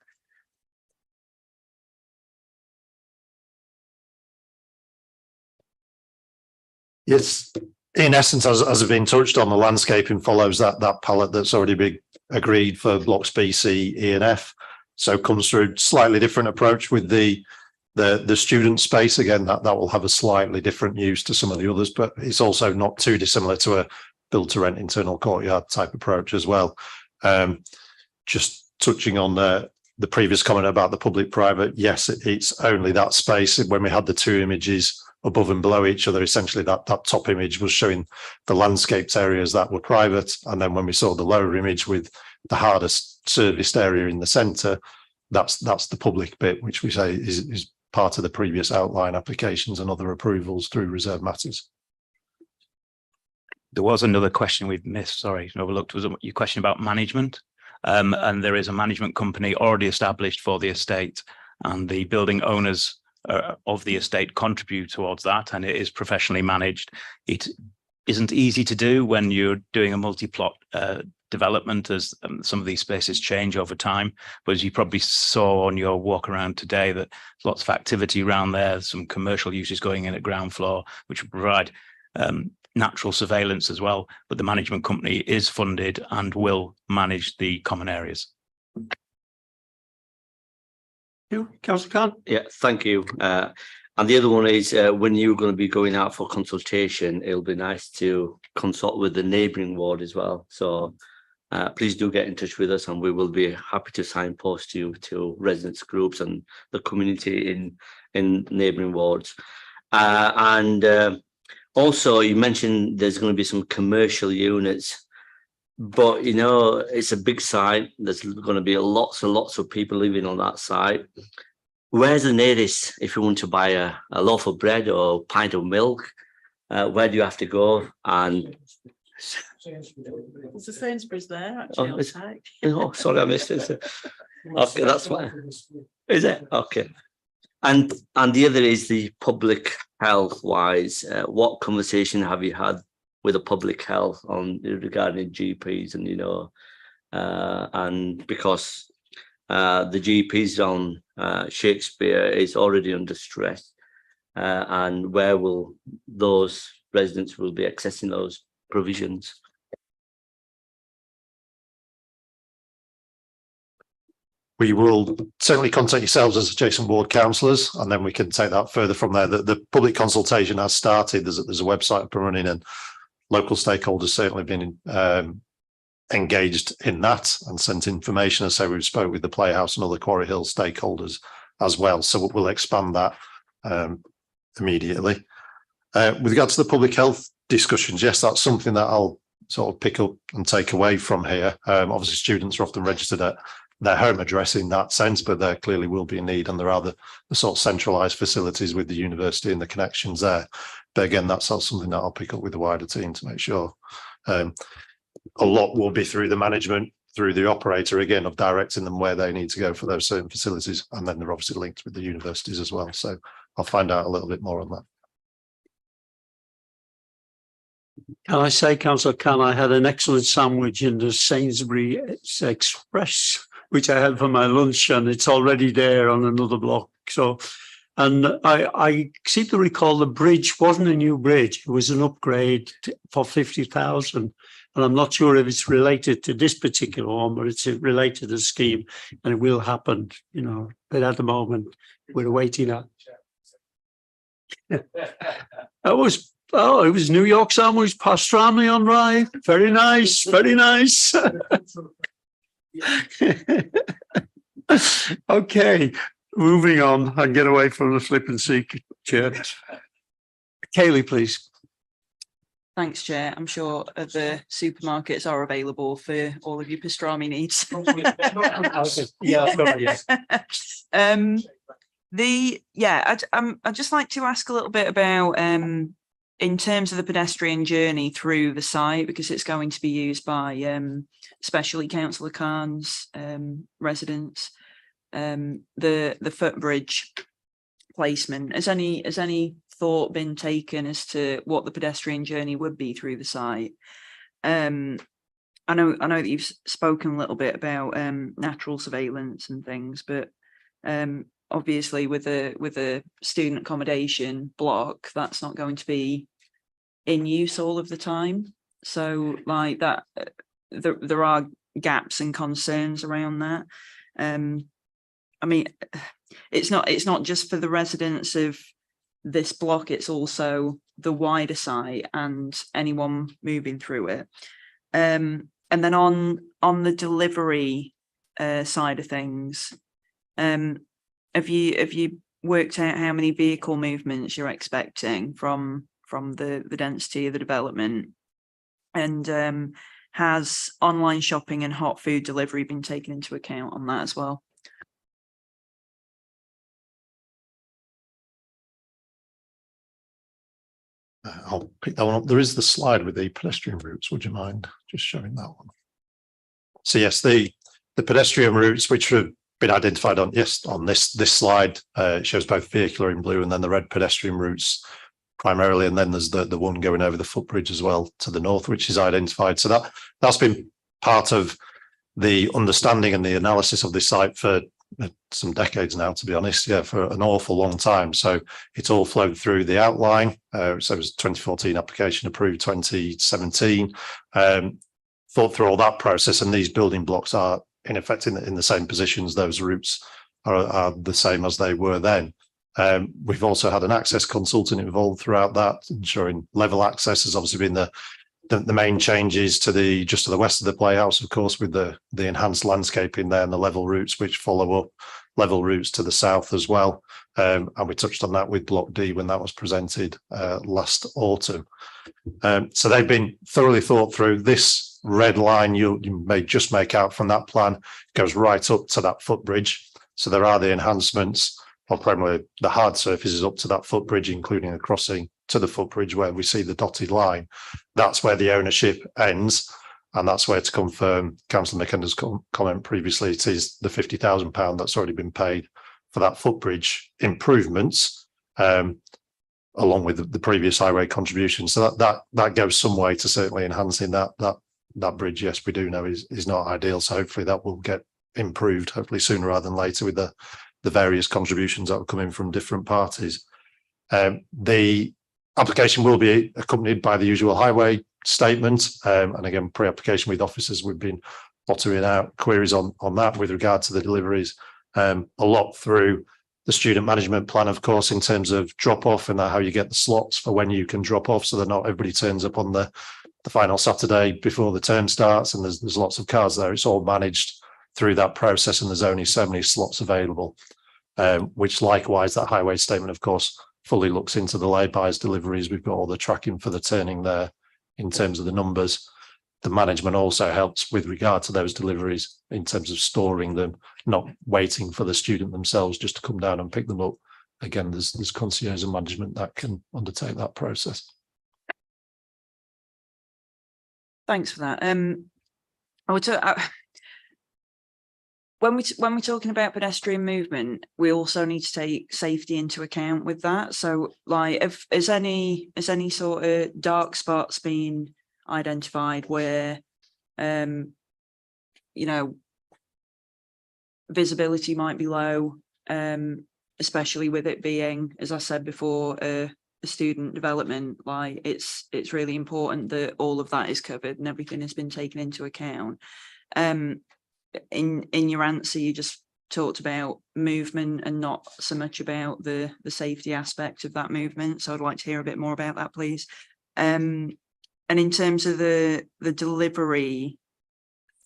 Yes, in essence, as has been touched on, the landscaping follows that palette that's already been agreed for blocks B, C, E and F. So comes through slightly different approach with the student space. Again, that will have a slightly different use to some of the others, but it's also not too dissimilar to a build to rent internal courtyard type approach as well. Just touching on the previous comment about the public private, yes, it's only that space. When we had the two images above and below each other, essentially that top image was showing the landscaped areas that were private, and then when we saw the lower image with the hardest serviced area in the centre, that's the public bit, which we say is part of the previous outline applications and other approvals through reserved matters. There was another question we've missed, sorry, overlooked, was your question about management. And there is a management company already established for the estate, and the building owners of the estate contribute towards that, and it is professionally managed. It isn't easy to do when you're doing a multi-plot development, as some of these spaces change over time. But as you probably saw on your walk around today, that there's lots of activity around there, some commercial uses going in at ground floor, which will provide natural surveillance as well. But the management company is funded and will manage the common areas. Councillor Khan? Yeah, thank you. And the other one is when you're going to be going out for consultation, it'll be nice to consult with the neighbouring ward as well. So please do get in touch with us, and we will be happy to signpost you to residents groups and the community in neighbouring wards. Also, you mentioned there's going to be some commercial units, but you know, it's a big site. There's going to be lots and lots of people living on that site. Where's the nearest if you want to buy a loaf of bread or a pint of milk? Where do you have to go? And There's a Sainsbury's there, actually. oh, sorry, I missed it. Okay, that's what. Is it? Okay. And the other is the public health wise. What conversation have you had with the public health on regarding GPs? And you know, and because the GPs on Shakespeare is already under stress, and where will those residents will be accessing those provisions? We will certainly contact yourselves as adjacent ward councillors, and then we can take that further from there. The public consultation has started. There's a website up and running, and local stakeholders certainly been engaged in that and sent information. As I say, we've spoke with the Playhouse and other Quarry Hill stakeholders as well. So we'll expand that immediately. With regard to the public health discussions, yes, that's something that I'll sort of pick up and take away from here. Obviously, students are often registered at their home address in that sense, but there clearly will be a need, and there are the sort of centralised facilities with the university and the connections there. But again, that's something that I'll pick up with the wider team to make sure. A lot will be through the management, through the operator, again, of directing them where they need to go for those certain facilities, and then they're obviously linked with the universities as well. So I'll find out a little bit more on that. Can I say, Councillor Khan, I had an excellent sandwich in the Sainsbury's Express, which I had for my lunch, and it's already there on another block. So, and I seem to recall the bridge wasn't a new bridge; it was an upgrade for 50,000. And I'm not sure if it's related to this particular one, but it's related to the scheme, and it will happen, you know. But at the moment, we're waiting at. It was New York sandwich, pastrami on rye. Very nice, very nice. Okay, moving on and get away from the flippancy, Chair. Kaylee, please. Thanks, Chair. I'm sure the supermarkets are available for all of your pastrami needs. I'd just like to ask a little bit about in terms of the pedestrian journey through the site, because it's going to be used by especially Councillor Khan's residents. The footbridge placement. Has any thought been taken as to what the pedestrian journey would be through the site? I know that you've spoken a little bit about natural surveillance and things, but obviously with a student accommodation block, that's not going to be in use all of the time. So like that, there are gaps and concerns around that. I mean, it's not just for the residents of this block, it's also the wider site and anyone moving through it. And then on the delivery side of things, have you worked out how many vehicle movements you're expecting from the density of the development? And has online shopping and hot food delivery been taken into account on that as well? I'll pick that one up. There is the slide with the pedestrian routes. Would you mind just showing that one? So yes, the pedestrian routes which have been identified on this slide shows both vehicular in blue and then the red pedestrian routes primarily, and then there's the one going over the footbridge as well to the north, which is identified. So that's been part of the understanding and the analysis of this site for some decades now, to be honest. Yeah, for an awful long time. So it's all flowed through the outline. So it was 2014 application, approved 2017. Thought through all that process, and these building blocks are in effect in the same positions. Those routes are the same as they were then. We've also had an access consultant involved throughout that, ensuring level access has obviously been the main changes to just to the west of the playhouse, of course, with the enhanced landscaping there and the level routes which follow up level routes to the south as well. And we touched on that with Block D when that was presented last autumn. So they've been thoroughly thought through. This red line you may just make out from that plan goes right up to that footbridge. So there are the enhancements, or primarily the hard surfaces up to that footbridge, including a crossing to the footbridge where we see the dotted line. That's where the ownership ends, and that's where, to confirm Councillor McKenna's comment previously, it is the £50,000 that's already been paid for that footbridge improvements, along with the previous highway contribution. So that goes some way to certainly enhancing that bridge. Yes, we do know is not ideal. So hopefully that will get improved, hopefully sooner rather than later, with the various contributions that will come in from different parties. The application will be accompanied by the usual highway statement, and again, pre-application with officers, we've been following out queries on that with regard to the deliveries. A lot through the student management plan, of course, in terms of drop off and how you get the slots for when you can drop off, so that not everybody turns up on the final Saturday before the term starts and there's lots of cars there. It's all managed through that process, and there's only so many slots available, which likewise that highway statement, of course, fully looks into the lay-bys deliveries. We've got all the tracking for the turning there in terms of the numbers. The management also helps with regard to those deliveries in terms of storing them, not waiting for the student themselves just to come down and pick them up. Again, there's concierge and management that can undertake that process. Thanks for that. When we're talking about pedestrian movement, we also need to take safety into account with that. So, like, is any sort of dark spots been identified where, visibility might be low, especially with it being, as I said before, a student development? Like, it's really important that all of that is covered and everything has been taken into account. In your answer, you just talked about movement and not so much about the safety aspect of that movement. So I'd like to hear a bit more about that, please. And in terms of the delivery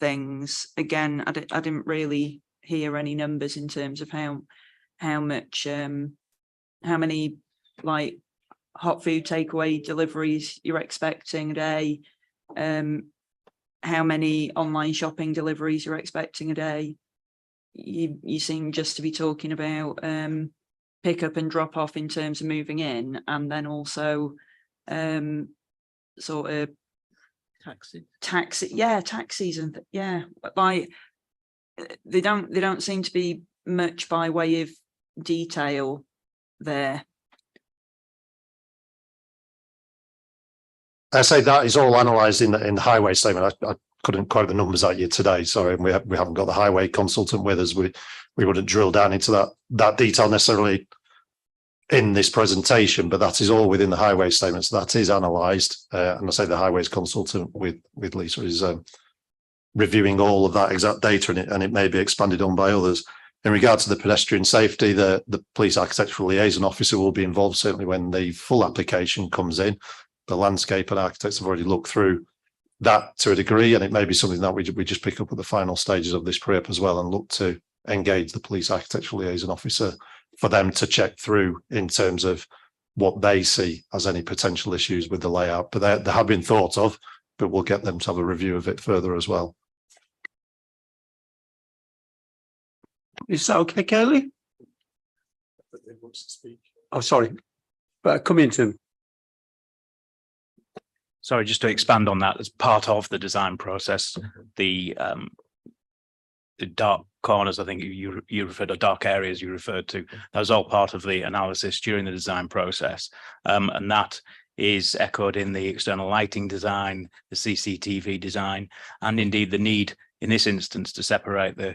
things, again, I didn't really hear any numbers in terms of how many like hot food takeaway deliveries you're expecting a day, how many online shopping deliveries you're expecting a day. You seem just to be talking about pick up and drop off in terms of moving in, and then also sort of taxis and like they don't seem to be much by way of detail there. I say that is all analysed in the highway statement. I couldn't quote the numbers at you today. Sorry, we haven't got the highway consultant with us. We wouldn't drill down into that detail necessarily in this presentation, but that is all within the highway statements. That is analysed, and I say the highways consultant with Lisa is reviewing all of that exact data, and it may be expanded on by others. In regard to the pedestrian safety, the police architectural liaison officer will be involved certainly when the full application comes in. The landscape and architects have already looked through that to a degree, and it may be something that we just pick up at the final stages of this pre-app as well, and look to engage the police architectural liaison officer for them to check through in terms of what they see as any potential issues with the layout. But they have been thought of, but we'll get them to have a review of it further as well. Is that okay, Kaylee? Oh, sorry. But come into. Sorry, just to expand on that, as part of the design process, the dark corners, I think you referred to, dark areas you referred to, that was all part of the analysis during the design process. And that is echoed in the external lighting design, the CCTV design, and indeed the need in this instance to separate the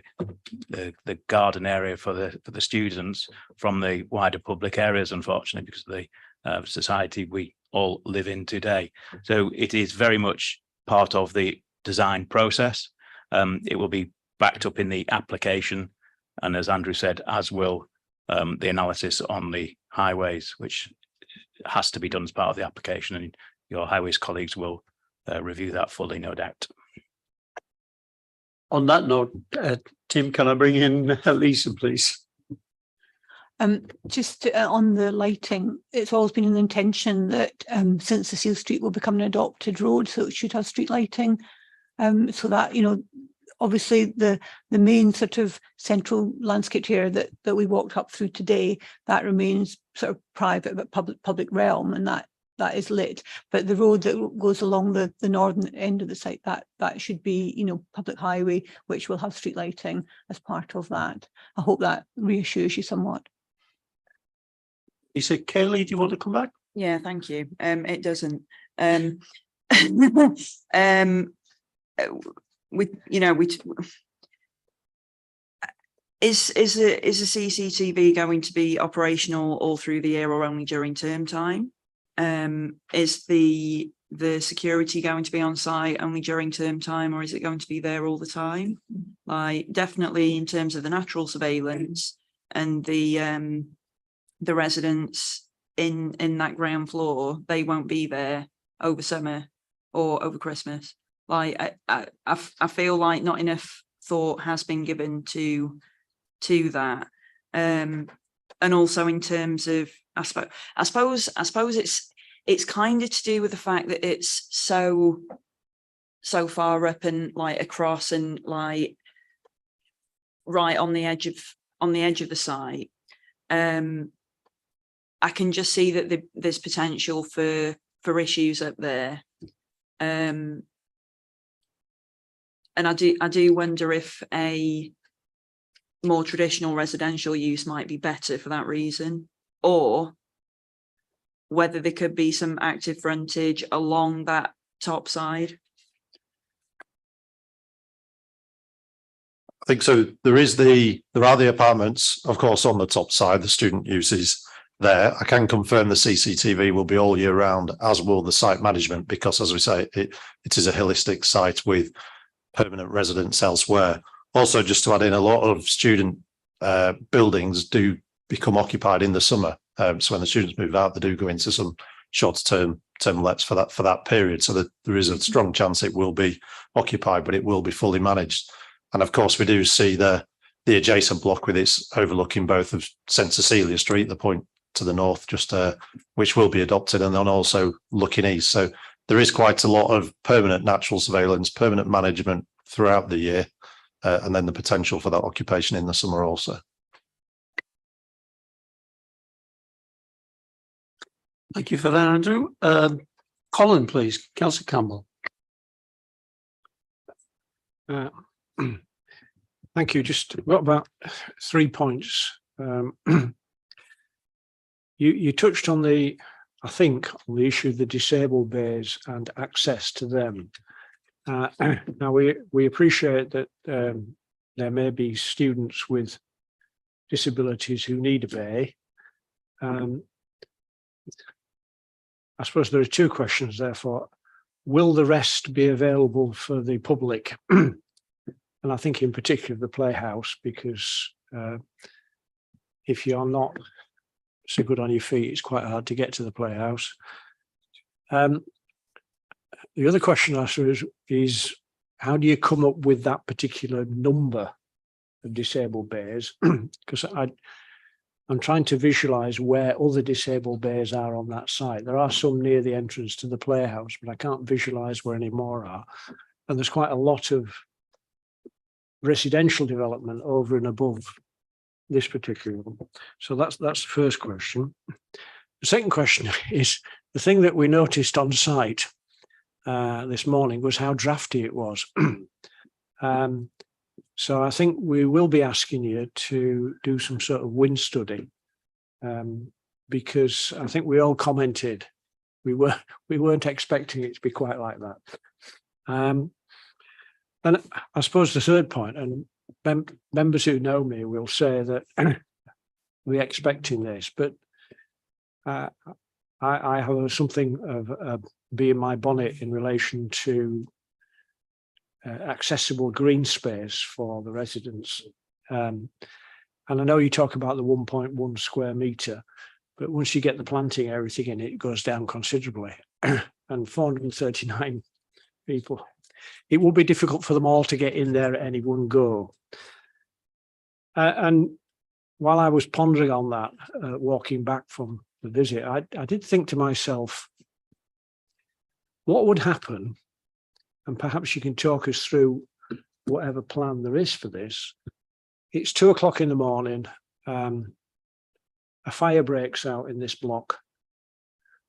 garden area for the students from the wider public areas, unfortunately, because of the society we all live in today. So it is very much part of the design process. It will be backed up in the application, and as Andrew said, as will the analysis on the highways, which has to be done as part of the application, and your highways colleagues will review that fully, no doubt. On that note, Tim, can I bring in Lisa, please? Just on the lighting, it's always been an intention that since the Seal Street will become an adopted road, so it should have street lighting, so that, you know, obviously the main sort of central landscape area that we walked up through today, that remains sort of private but public realm, and that is lit. But the road that goes along the northern end of the site, that should be, you know, public highway, which will have street lighting as part of that. I hope that reassures you somewhat. You said, Kaylee, do you want to come back? Yeah, thank you. It doesn't. Is the CCTV going to be operational all through the year or only during term time? Is the security going to be on site only during term time, or is it going to be there all the time? Like, definitely in terms of the natural surveillance and the residents in that ground floor, they won't be there over summer or over Christmas. Like, I feel like not enough thought has been given to that, and also in terms of, I suppose it's kind of to do with the fact that it's so far up and like across and like right on the edge of the site. I can just see that there's potential for issues up there, and I do wonder if a more traditional residential use might be better for that reason, or whether there could be some active frontage along that top side. I think so. There are the apartments, of course, on the top side, the student uses there. I can confirm the CCTV will be all year round, as will the site management, because as we say, it is a holistic site with permanent residents elsewhere. Also, just to add in, a lot of student buildings do become occupied in the summer. So when the students move out, they do go into some short-term lets for that period. So that there is a strong chance it will be occupied, but it will be fully managed. And of course, we do see the adjacent block with its overlooking both of St Cecilia Street, the point to the north, just which will be adopted, and then also looking east. So there is quite a lot of permanent natural surveillance, permanent management throughout the year, and then the potential for that occupation in the summer also. Thank you for that, Andrew. Colin, please. Councillor Campbell. Thank you. Just got about 3 points. You touched on the issue of the disabled bays and access to them. Now we appreciate that there may be students with disabilities who need a bay, I suppose there are two questions, therefore. Will the rest be available for the public? And I think in particular the Playhouse, because if you're not so good on your feet, it's quite hard to get to the Playhouse. The other question I suppose is how do you come up with that particular number of disabled bays? Because I'm trying to visualize where other disabled bays are on that site. There are some near the entrance to the Playhouse, but I can't visualize where any more are. And there's quite a lot of residential development over and above this particular one. So that's the first question. The second question is the thing that we noticed on site this morning was how drafty it was. So I think we will be asking you to do some sort of wind study, because I think we all commented we weren't expecting it to be quite like that. And I suppose the third point, and members who know me will say that we're expecting this, but I have something of a bee in my bonnet in relation to accessible green space for the residents. And I know you talk about the 1.1 square metre, but once you get the planting, everything in it goes down considerably. And 439 people, it will be difficult for them all to get in there at any one go. And while I was pondering on that, walking back from the visit, I did think to myself, what would happen? And perhaps you can talk us through whatever plan there is for this. It's 2 o'clock in the morning. A fire breaks out in this block.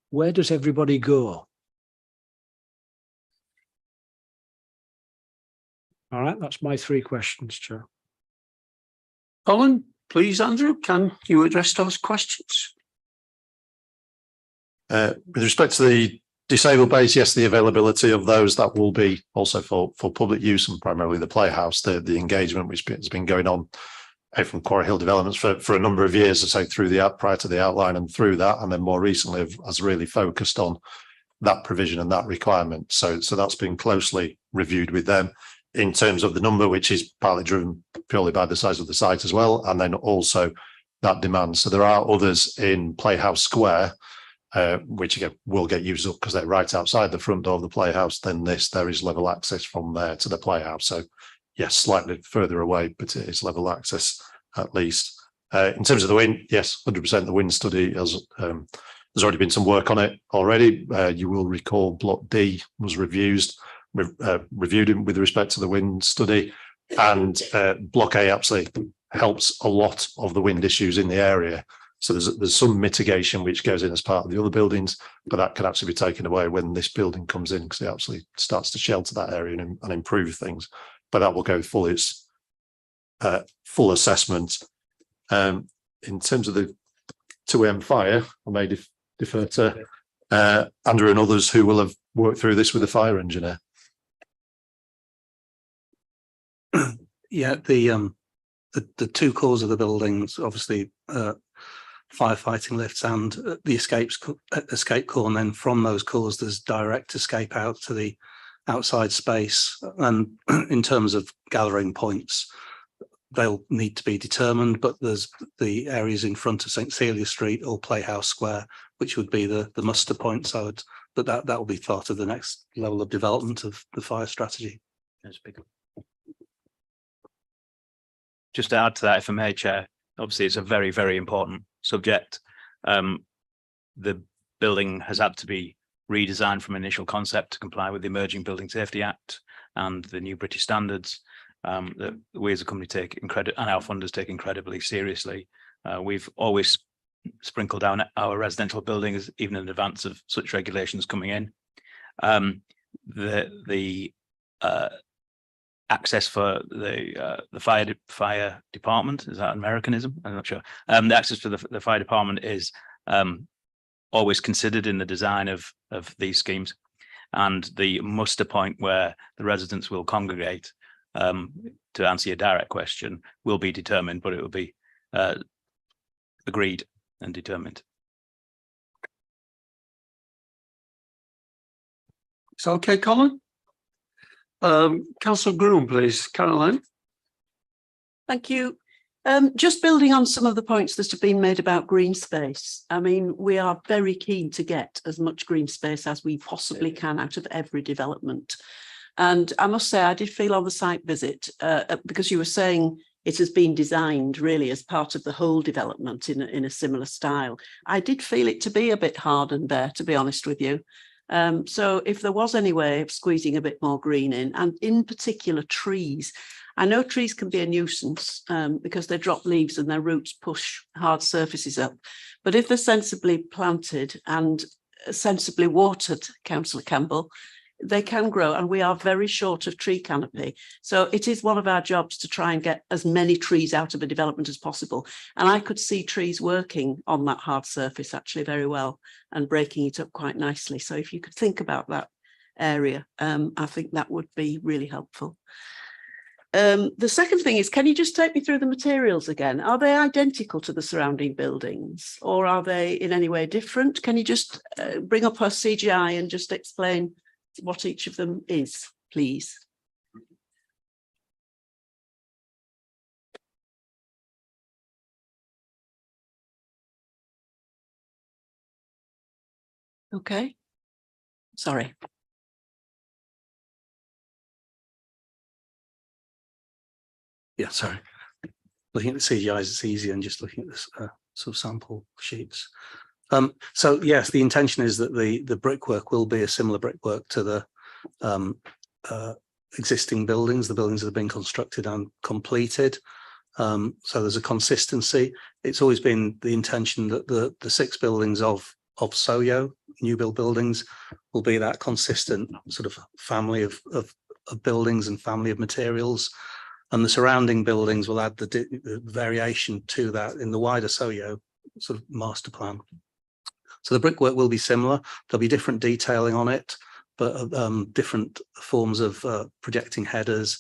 Where does everybody go? All right, that's my 3 questions, Chair. Colin, please, Andrew, can you address those questions? With respect to the disabled bays, yes, the availability of those, that will be also for public use and primarily the Playhouse, the engagement which has been going on from Quarry Hill Developments for a number of years, so through prior to the outline and through that, and then more recently has really focused on that provision and that requirement. So that's been closely reviewed with them in terms of the number, which is partly driven purely by the size of the site as well, and then also that demand. So there are others in Playhouse Square, which again will get used up because they're right outside the front door of the Playhouse. Then there is level access from there to the Playhouse. So yes, slightly further away, but it is level access at least. In terms of the wind, yes, 100% the wind study has there's already been some work on it already. You will recall Block D was reviewed with respect to the wind study, and Block A absolutely helps a lot of the wind issues in the area. So there's some mitigation which goes in as part of the other buildings, but that can actually be taken away when this building comes in because it absolutely starts to shelter that area and improve things. But that will go full its full assessment. In terms of the 2M fire, I may defer to Andrew and others who will have worked through this with the fire engineer. Yeah, the 2 cores of the buildings, obviously firefighting lifts and the escape core, and then from those cores there's direct escape out to the outside space. And in terms of gathering points, they'll need to be determined, but there's the areas in front of St Celia Street or Playhouse Square, which would be the muster points. But that will be part of the next level of development of the fire strategy. Just to add to that, if I may, Chair, obviously it's a very, very important subject. The building has had to be redesigned from initial concept to comply with the Emerging Building Safety Act and the new British standards that we as a company take and our funders take incredibly seriously. We've always sprinkled down our residential buildings even in advance of such regulations coming in. The access for the fire department, is that Americanism? I'm not sure. The access for the fire department is always considered in the design of these schemes, and the muster point where the residents will congregate, to answer your direct question, will be determined, but it will be agreed and determined. So, okay, Colin? Councillor Groom, please. Caroline? Thank you. Just building on some of the points that have been made about green space. I mean, we are very keen to get as much green space as we possibly can out of every development. And I must say, I did feel on the site visit, because you were saying it has been designed really as part of the whole development in a similar style. I did feel it to be a bit hard and bare, to be honest with you. So if there was any way of squeezing a bit more green in, and in particular trees, I know trees can be a nuisance because they drop leaves and their roots push hard surfaces up. But if they're sensibly planted and sensibly watered, Councillor Campbell, they can grow, and we are very short of tree canopy. So it is one of our jobs to try and get as many trees out of a development as possible. And I could see trees working on that hard surface actually very well and breaking it up quite nicely. So if you could think about that area, I think that would be really helpful. The second thing is, can you just take me through the materials again? Are they identical to the surrounding buildings, or are they in any way different? Can you just bring up our CGI and just explain what each of them is, please? Okay. Sorry. Yeah, sorry. Looking at the CGIs, it's easier than just looking at this sort of sample sheets. So yes, the intention is that the brickwork will be a similar brickwork to the existing buildings, the buildings that have been constructed and completed. So there's a consistency. It's always been the intention that the 6 buildings of SOYO, new build buildings, will be that consistent sort of family of buildings and family of materials. And the surrounding buildings will add the variation to that in the wider SOYO sort of master plan. So the brickwork will be similar. There'll be different detailing on it, but different forms of projecting headers,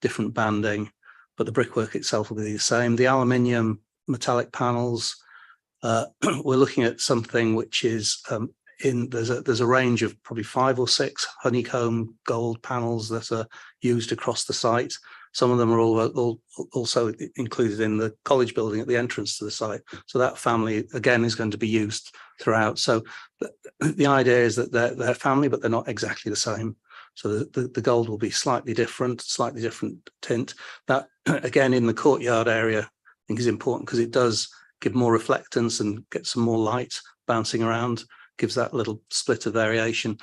different banding, but the brickwork itself will be the same. The aluminium metallic panels, we're looking at something which is there's a range of probably 5 or 6 honeycomb gold panels that are used across the site. Some of them are also included in the college building at the entrance to the site. So that family, again, is going to be used throughout. So the idea is that they're family, but they're not exactly the same. So the gold will be slightly different tint. That, again, in the courtyard area, I think is important because it does give more reflectance and get some more light bouncing around, gives that little split of variation.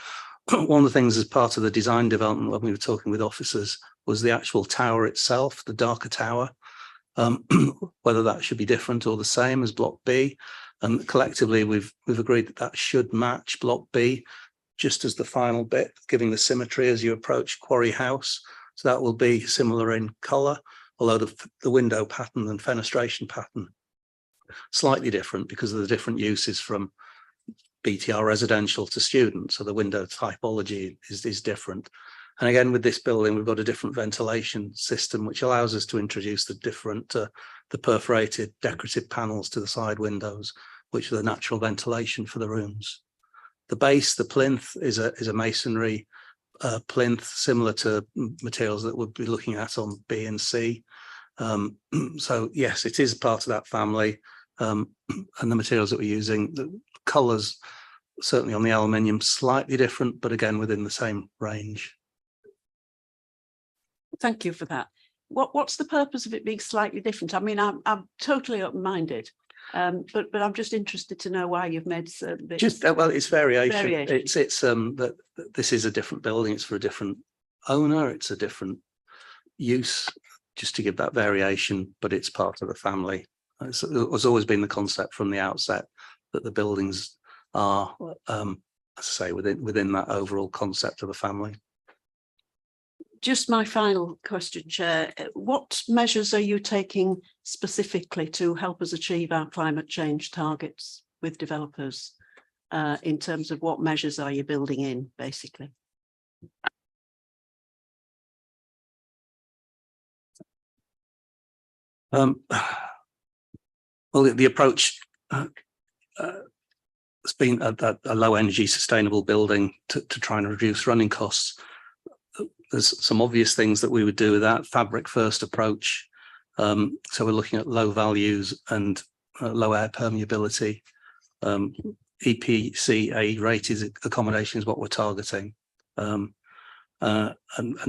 One of the things as part of the design development when we were talking with officers was the actual tower itself, the darker tower, whether that should be different or the same as Block B. And collectively, we've agreed that should match Block B, just as the final bit, giving the symmetry as you approach Quarry House. So that will be similar in colour, although the window pattern and fenestration pattern slightly different because of the different uses from BTR residential to student. So the window typology is different. And again, with this building, we've got a different ventilation system, which allows us to introduce the different, the perforated decorative panels to the side windows, which are the natural ventilation for the rooms. The base, the plinth, is a masonry plinth, similar to materials that we'll be looking at on B and C. So yes, it is part of that family. And the materials that we're using, the colours, certainly on the aluminium, slightly different, but again, within the same range. Thank you for that. What's the purpose of it being slightly different? I mean, I'm totally open-minded, but I'm just interested to know why you've made certain bits. Just well, it's variation. It's that this is a different building. It's for a different owner. It's a different use, just to give that variation. But it's part of the family. It has always been the concept from the outset that the buildings are, as I say, within that overall concept of the family. Just my final question, Chair. What measures are you taking specifically to help us achieve our climate change targets with developers? In terms of what measures are you building in, basically? Well, the approach being a low energy sustainable building to try and reduce running costs. There's some obvious things that we would do with that fabric first approach. So we're looking at low values and low air permeability. EPC rated accommodation is what we're targeting. And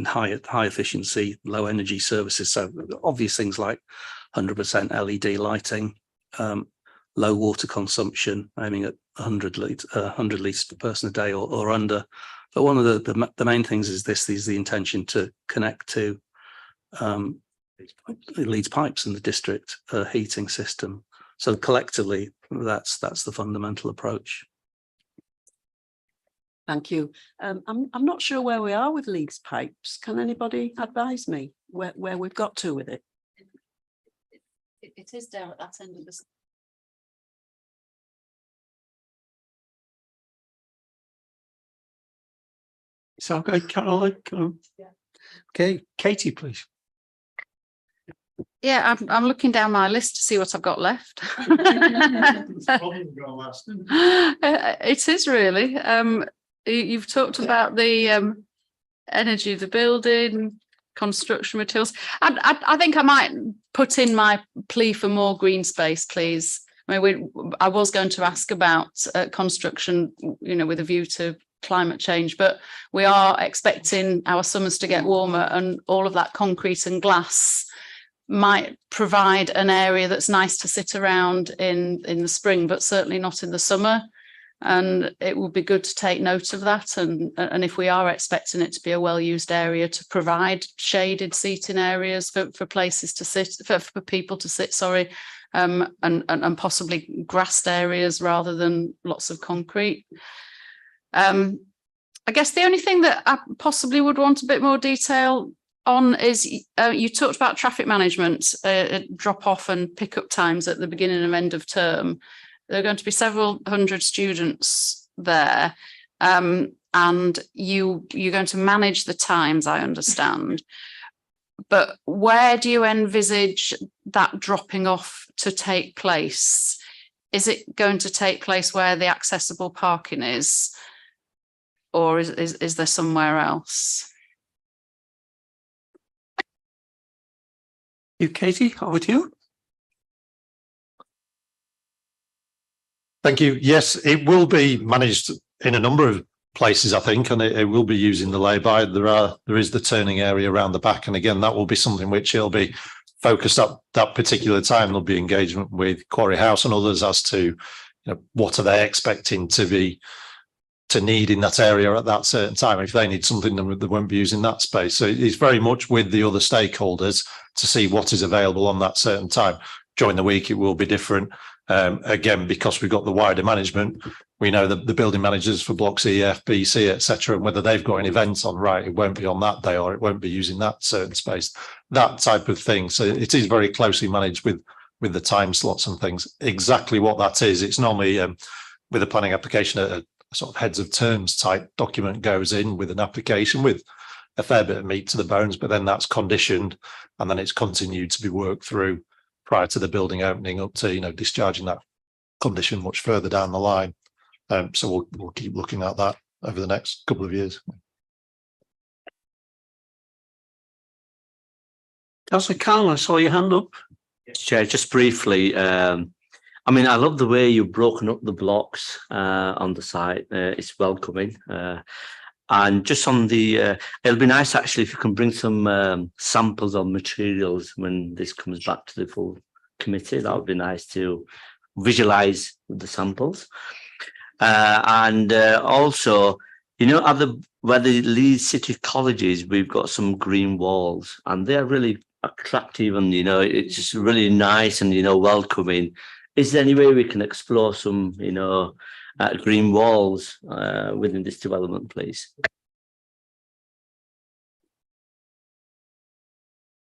high efficiency, low energy services. So obvious things like 100% LED lighting, low water consumption, aiming at 100 litres per person a day or under. But one of the main things is the intention to connect to Leeds pipes in the district heating system. So collectively, that's the fundamental approach. Thank you. I'm not sure where we are with Leeds pipes. Can anybody advise me where we've got to with it? It is down at that end of the. So okay, Caroline. Okay, Katie, please. Yeah, I'm looking down my list to see what I've got left. It is really. You've talked about the energy of the building, construction materials. I think I might put in my plea for more green space, please. I mean, I was going to ask about construction, with a view to climate change, but we are expecting our summers to get warmer, and all of that concrete and glass might provide an area that's nice to sit around in the spring, but certainly not in the summer. And it would be good to take note of that. And if we are expecting it to be a well-used area, to provide shaded seating areas for places to sit, for people to sit, and possibly grassed areas rather than lots of concrete. I guess the only thing that I possibly would want a bit more detail on is you talked about traffic management, drop off and pick up times at the beginning and end of term. There are going to be several hundred students there, and you're going to manage the times, I understand. But where do you envisage that dropping off to take place? Is it going to take place where the accessible parking is, or is there somewhere else? You, Katie, over to you. Thank you. Yes, it will be managed in a number of places, I think, and it will be using the lay-by. There is the turning area around the back, and again, that will be something which will be focused at that particular time. There'll be engagement with Quarry House and others as to what are they expecting to need in that area at that certain time. If they need something, then they won't be using that space. So it's very much with the other stakeholders to see what is available on that certain time. During the week, it will be different. Again, because we've got the wider management, we know the building managers for blocks E, F, B, C, etc., and whether they've got an event on, right, it won't be on that day, or it won't be using that certain space, that type of thing. So it is very closely managed with the time slots and things. Exactly what that is, it's normally with a planning application, a sort of heads of terms type document goes in with an application with a fair bit of meat to the bones, but then that's conditioned and then it's continued to be worked through prior to the building opening up to, discharging that condition much further down the line. So we'll keep looking at that over the next couple of years. Councillor Carl, I saw your hand up. Chair, just briefly, I mean, I love the way you've broken up the blocks on the site. It's welcoming. And just on the, it'll be nice actually if you can bring some samples of materials when this comes back to the full committee. That would be nice to visualize the samples. And also, where the Leeds City colleges, we've got some green walls and they're really attractive and, it's just really nice and, welcoming. Is there any way we can explore some, green walls within this development, please?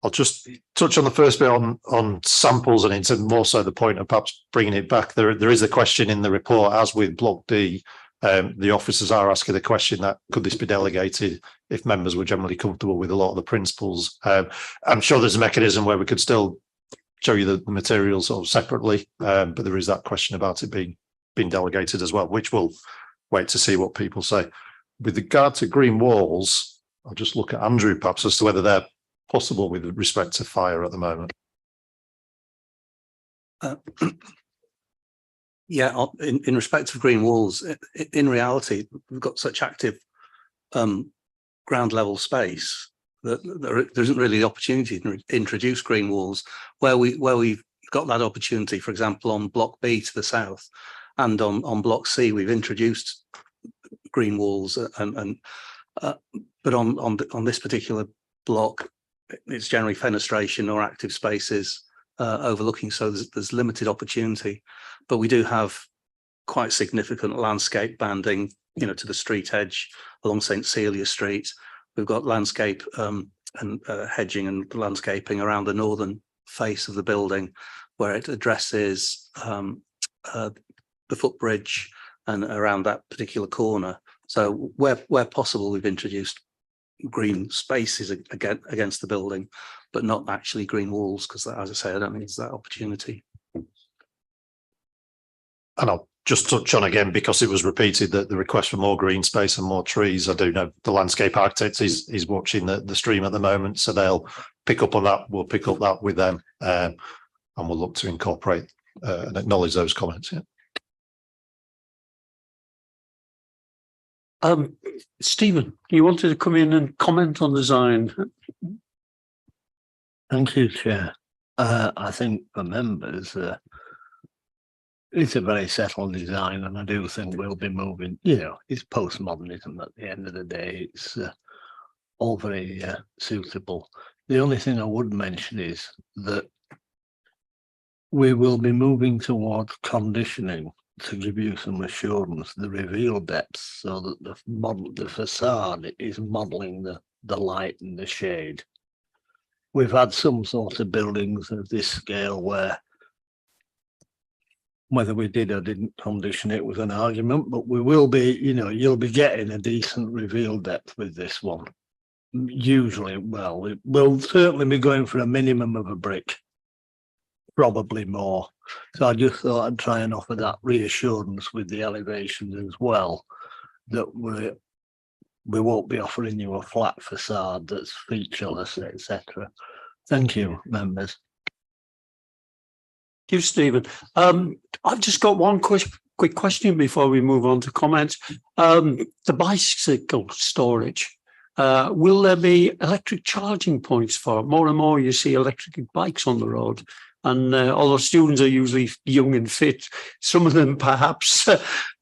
I'll just touch on the first bit on samples, and into more so the point of perhaps bringing it back. There is a question in the report, as with Block D, the officers are asking the question that could this be delegated if members were generally comfortable with a lot of the principles. I'm sure there's a mechanism where we could still show you the materials sort of separately, but there is that question about it being been delegated as well, which we'll wait to see what people say. With regard to green walls, I'll just look at Andrew perhaps as to whether they're possible with respect to fire at the moment. Yeah, in respect of green walls, in reality, we've got such active ground level space that there isn't really the opportunity to introduce green walls. Where we've got that opportunity, for example, on Block B to the south, and on Block C, we've introduced green walls, but on this particular block, it's generally fenestration or active spaces overlooking, so there's limited opportunity. But we do have quite significant landscape banding, you know, to the street edge along St. Celia Street. We've got landscape and hedging and landscaping around the northern face of the building, where it addresses the footbridge and around that particular corner. So where possible, we've introduced green spaces against the building, but not actually green walls, because, as I say, I don't think there's that opportunity. And I'll just touch on again, because it was repeated, that the request for more green space and more trees. I do know the landscape architect is watching the stream at the moment, so they'll pick up on that. We'll pick up that with them, and we'll look to incorporate and acknowledge those comments. Yeah. Stephen, you wanted to come in and comment on design. Thank you, Chair. I think for members, it's a very settled design, and I do think we'll be moving, you know, it's postmodernism at the end of the day. It's all very suitable. The only thing I would mention is that we will be moving towards conditioning to give you some assurance, the reveal depth, so that the facade is modelling the light and the shade. We've had some sort of buildings of this scale where whether we did or didn't condition it was an argument, but we will be, you know, you'll be getting a decent reveal depth with this one. Usually, well, we'll certainly be going for a minimum of a brick, probably more. So I just thought I'd try and offer that reassurance with the elevations as well, that we won't be offering you a flat facade that's featureless, etc. Thank you, members. Thank you, Stephen. I've just got one quick question before we move on to comments. The bicycle storage, will there be electric charging points for it? More and more you see electric bikes on the road, and although students are usually young and fit, some of them perhaps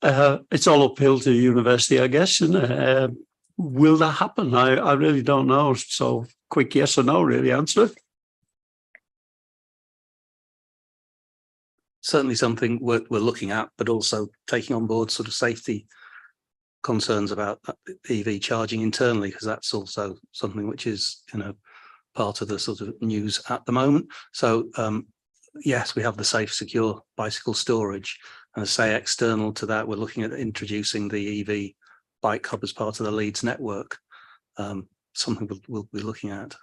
it's all uphill to university, I guess. And will that happen? I really don't know. So quick yes or no, really answer. Certainly something we're looking at, but also taking on board sort of safety concerns about EV charging internally, because that's also something which is, you know, part of the sort of news at the moment. So yes, we have the safe, secure bicycle storage, and I say external to that, we're looking at introducing the EV bike hub as part of the Leeds network. Something we'll be looking at.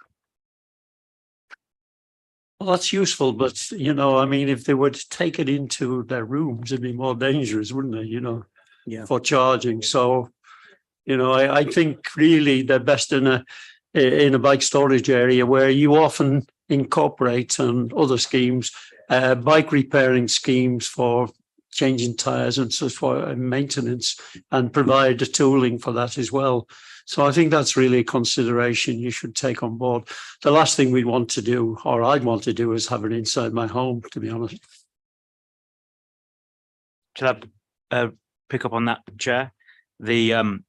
Well, that's useful, but, you know, I mean, if they were to take it into their rooms, it'd be more dangerous, wouldn't it, you know, yeah, for charging. So, you know, I think really they're best in a bike storage area where you often incorporate on other schemes, bike repairing schemes for changing tires and such for maintenance, and provide the tooling for that as well. So I think that's really a consideration you should take on board. The last thing we'd want to do, or I'd want to do, is have it inside my home, to be honest. Should I pick up on that, Chair? The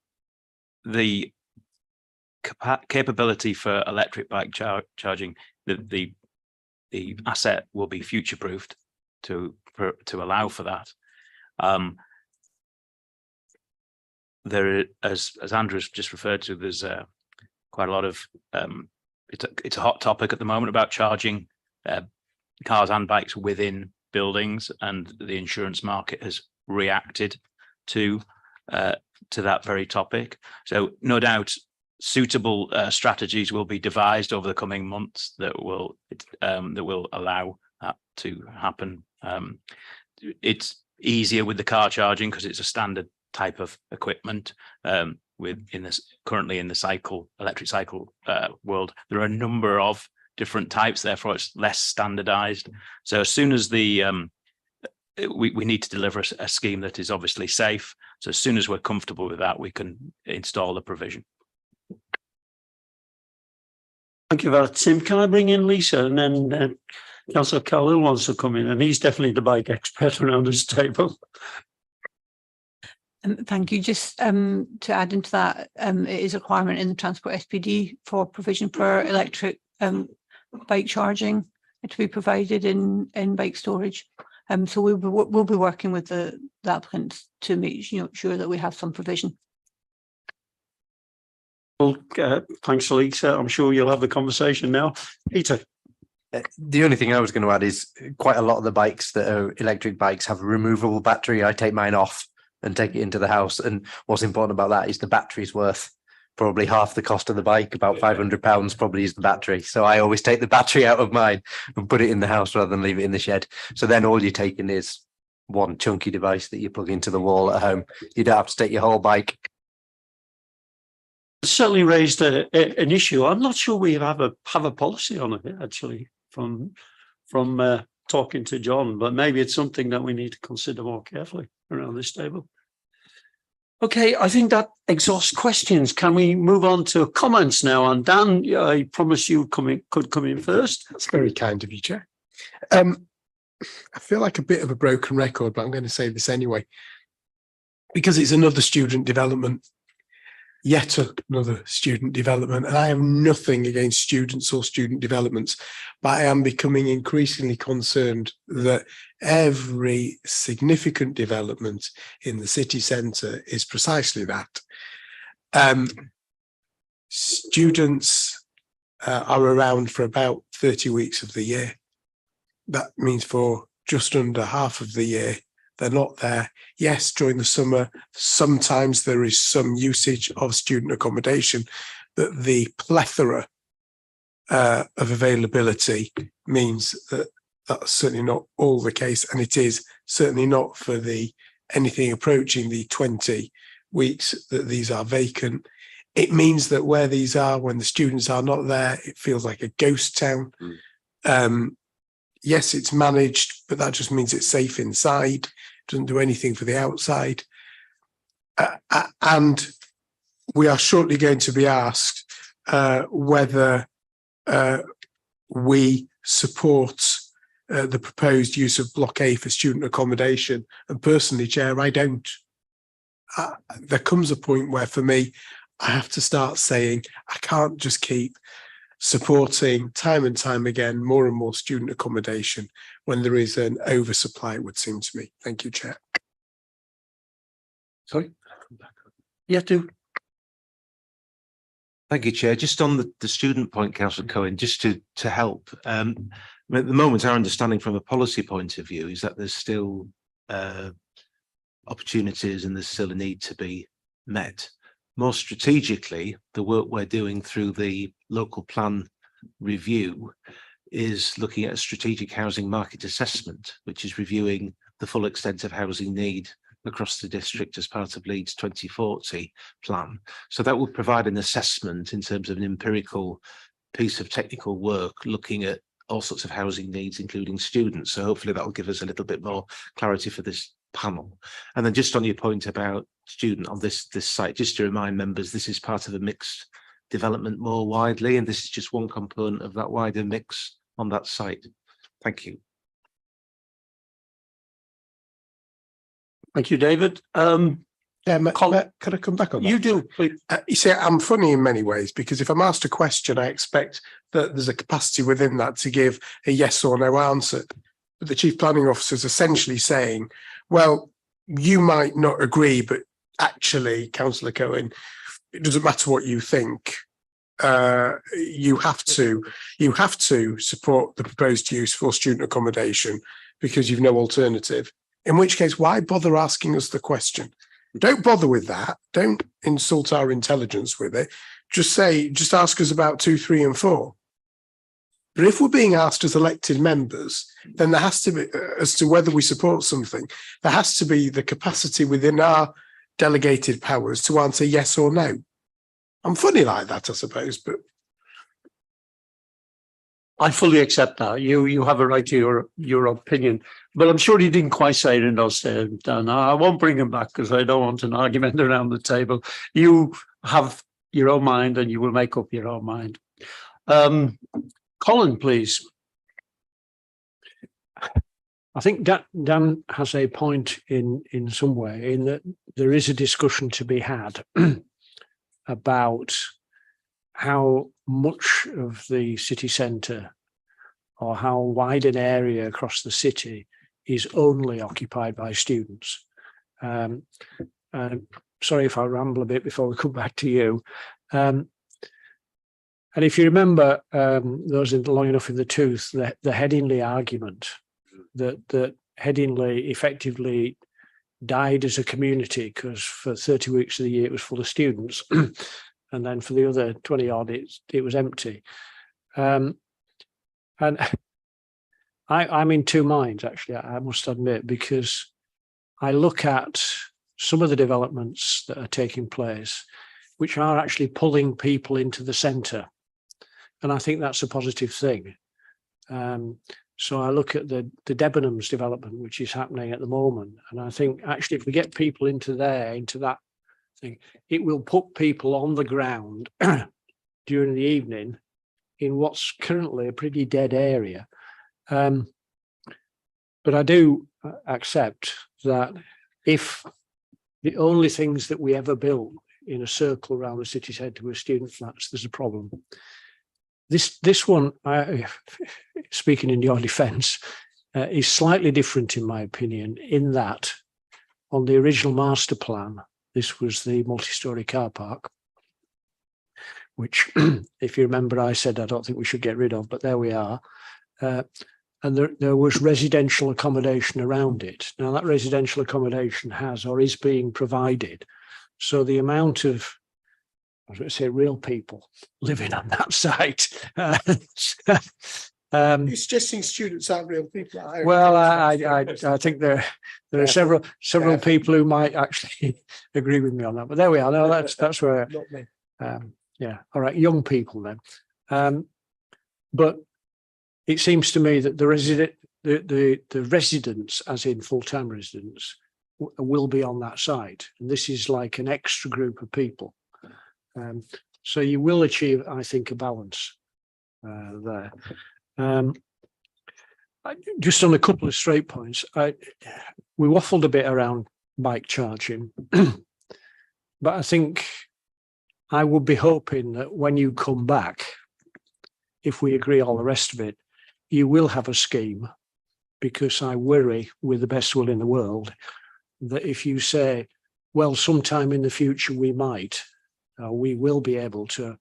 capability for electric bike charging, the asset will be future proofed to allow for that. There, as Andrew's just referred to, there's quite a lot of it's a hot topic at the moment about charging cars and bikes within buildings, and the insurance market has reacted to that very topic. So no doubt suitable strategies will be devised over the coming months that will allow that to happen. It's easier with the car charging because it's a standard type of equipment. Currently in the electric cycle world, there are a number of different types, therefore it's less standardized. So as soon as we need to deliver a scheme that is obviously safe. So as soon as we're comfortable with that, we can install the provision. Thank you for that, Tim. Can I bring in Lisa, and then Councillor Carlill wants to come in, and he's definitely the bike expert around this table. Thank you. Just to add into that, it is a requirement in the Transport SPD for provision for electric bike charging to be provided in bike storage. So we'll be working with the applicants to make sure that we have some provision. Well, thanks, Lisa. I'm sure you'll have the conversation now. Peter. The only thing I was going to add is quite a lot of the bikes that are electric bikes have a removable battery. I take mine off and take it into the house. And what's important about that is the battery's worth probably half the cost of the bike, about £500 probably is the battery. So I always take the battery out of mine and put it in the house rather than leave it in the shed. So then all you're taking is one chunky device that you plug into the wall at home. You don't have to take your whole bike. Certainly raised an issue. I'm not sure we have a policy on it actually from talking to John, but maybe it's something that we need to consider more carefully around this table. Okay, I think that exhausts questions. Can we move on to comments now? And Dan, I promise you could come in first. That's very kind of you, Chair. I feel like a bit of a broken record, but I'm going to say this anyway, because it's another student development. Yet another student development, and I have nothing against students or student developments, but I am becoming increasingly concerned that every significant development in the city centre is precisely that. Students are around for about 30 weeks of the year. That means for just under half of the year, they're not there. Yes, during the summer, sometimes there is some usage of student accommodation, but the plethora of availability means that that's certainly not all the case. And it is certainly not for anything approaching the 20 weeks that these are vacant. It means that where these are, when the students are not there, it feels like a ghost town. Yes, it's managed, but that just means it's safe inside. It doesn't do anything for the outside. And we are shortly going to be asked whether we support the proposed use of Block A for student accommodation. And personally, Chair, I don't. There comes a point where, for me, I have to start saying I can't just keep supporting time and time again more and more student accommodation when there is an oversupply, it would seem to me. Thank you, Chair. Sorry? Yeah, do. Thank you, Chair. Just on the student point, Councillor Cohen, just to help. At the moment, our understanding from a policy point of view is that there's still opportunities and there's still a need to be met. More strategically, the work we're doing through the local plan review is looking at a strategic housing market assessment, which is reviewing the full extent of housing need across the district as part of Leeds 2040 plan. So that will provide an assessment in terms of an empirical piece of technical work looking at all sorts of housing needs, including students. So hopefully that will give us a little bit more clarity for this panel. And then just on your point about student on this site, just to remind members, this is part of a mixed development more widely, and this is just one component of that wider mix on that site. Thank you. Thank you, David. Could I come back on that? You do, please. You see, I'm funny in many ways, because if I'm asked a question, I expect that there's a capacity within that to give a yes or no answer. But the Chief Planning Officer is essentially saying, well, you might not agree, but actually, Councillor Cohen, it doesn't matter what you think. You have to support the proposed use for student accommodation because you've no alternative. In which case, why bother asking us the question? Don't bother with that. Don't insult our intelligence with it. Just ask us about 2, 3, and 4. But if we're being asked as elected members, then there has to be, as to whether we support something, there has to be the capacity within our delegated powers to answer yes or no. I'm funny like that, I suppose, but I fully accept that. You have a right to your opinion, but I'm sure you didn't quite say it in those terms, Dan. I won't bring him back because I don't want an argument around the table. You have your own mind and you will make up your own mind. Colin, please. I think Dan has a point in some way, in that there is a discussion to be had about how much of the city centre or how wide an area across the city is only occupied by students. Sorry if I ramble a bit before we come back to you. And if you remember, those long enough in the tooth, the Headingley argument that Headingley effectively died as a community because for 30 weeks of the year it was full of students, and then for the other 20 odd it was empty. And I'm in two minds, actually, I must admit, because I look at some of the developments that are taking place, which are actually pulling people into the centre. And I think that's a positive thing. So I look at the Debenhams development, which is happening at the moment. And I think actually if we get people into that thing, it will put people on the ground during the evening in what's currently a pretty dead area. But I do accept that if the only things that we ever built in a circle around the city centre were student flats, there's a problem. This one, speaking in your defence, is slightly different in my opinion, in that on the original master plan, this was the multi-storey car park, which, if you remember, I said I don't think we should get rid of, but there we are. And there was residential accommodation around it. Now that residential accommodation has or is being provided. So the amount of, I was going to say real people living on that site. you're suggesting students aren't real people. Well, I think there are several people who might actually agree with me on that. But there we are. No, that's where. Not me. Yeah. All right. Young people then. But it seems to me that the residents, as in full-time residents, will be on that site, and this is like an extra group of people. So you will achieve, I think, a balance there. Just on a couple of straight points, we waffled a bit around bike charging, but I think I would be hoping that when you come back, if we agree all the rest of it, you will have a scheme, because I worry, with the best will in the world, that if you say, well, sometime in the future we might, we will be able to,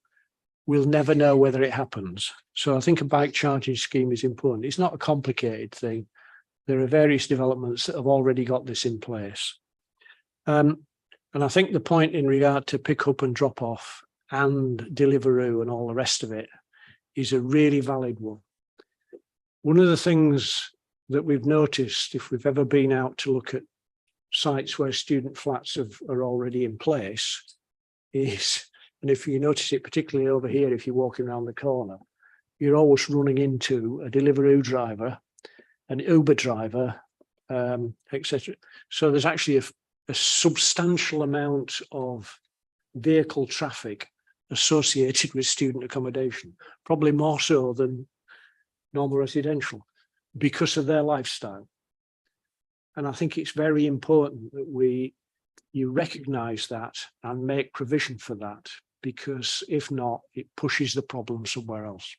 we'll never know whether it happens. So I think a bike charging scheme is important. It's not a complicated thing. There are various developments that have already got this in place. And I think the point in regard to pick up and drop off and Deliveroo and all the rest of it is a really valid one. One of the things that we've noticed, if we've ever been out to look at sites where student flats are already in place, is, and if you notice it particularly over here, if you're walking around the corner, you're always running into a Deliveroo driver, an Uber driver, etc. So there's actually a substantial amount of vehicle traffic associated with student accommodation, probably more so than normal residential, because of their lifestyle. And I think it's very important that you recognise that and make provision for that, because if not, it pushes the problem somewhere else.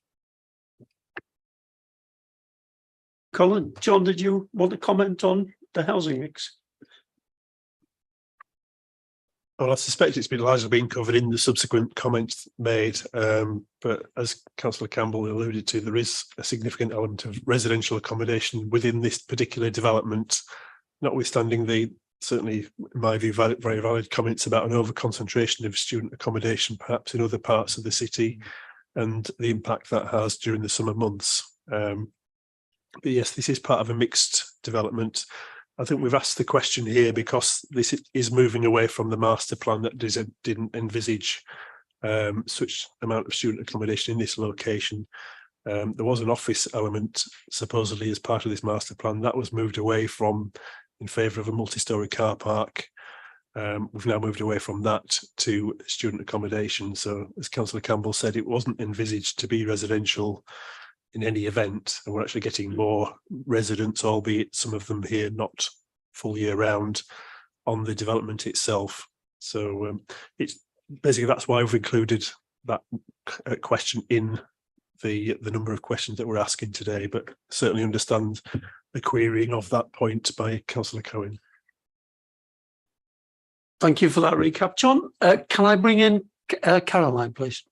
Colin, John, did you want to comment on the housing mix? Well, I suspect it's been largely been covered in the subsequent comments made, but as Councillor Campbell alluded to, there is a significant element of residential accommodation within this particular development, notwithstanding the, certainly in my view, very valid comments about an over-concentration of student accommodation perhaps in other parts of the city. and the impact that has during the summer months. But yes, this is part of a mixed development. I think we've asked the question here because this is moving away from the master plan that didn't envisage such amount of student accommodation in this location. There was an office element supposedly as part of this master plan that was moved away from in favour of a multi-storey car park. We've now moved away from that to student accommodation. So as Councillor Campbell said, it wasn't envisaged to be residential in any event, and we're actually getting more residents, albeit some of them here not full year round, on the development itself. So it's basically, that's why we've included that question in the number of questions that we're asking today, but certainly understand the querying of that point by Councillor Cohen. Thank you for that recap, John. Can I bring in Caroline, please?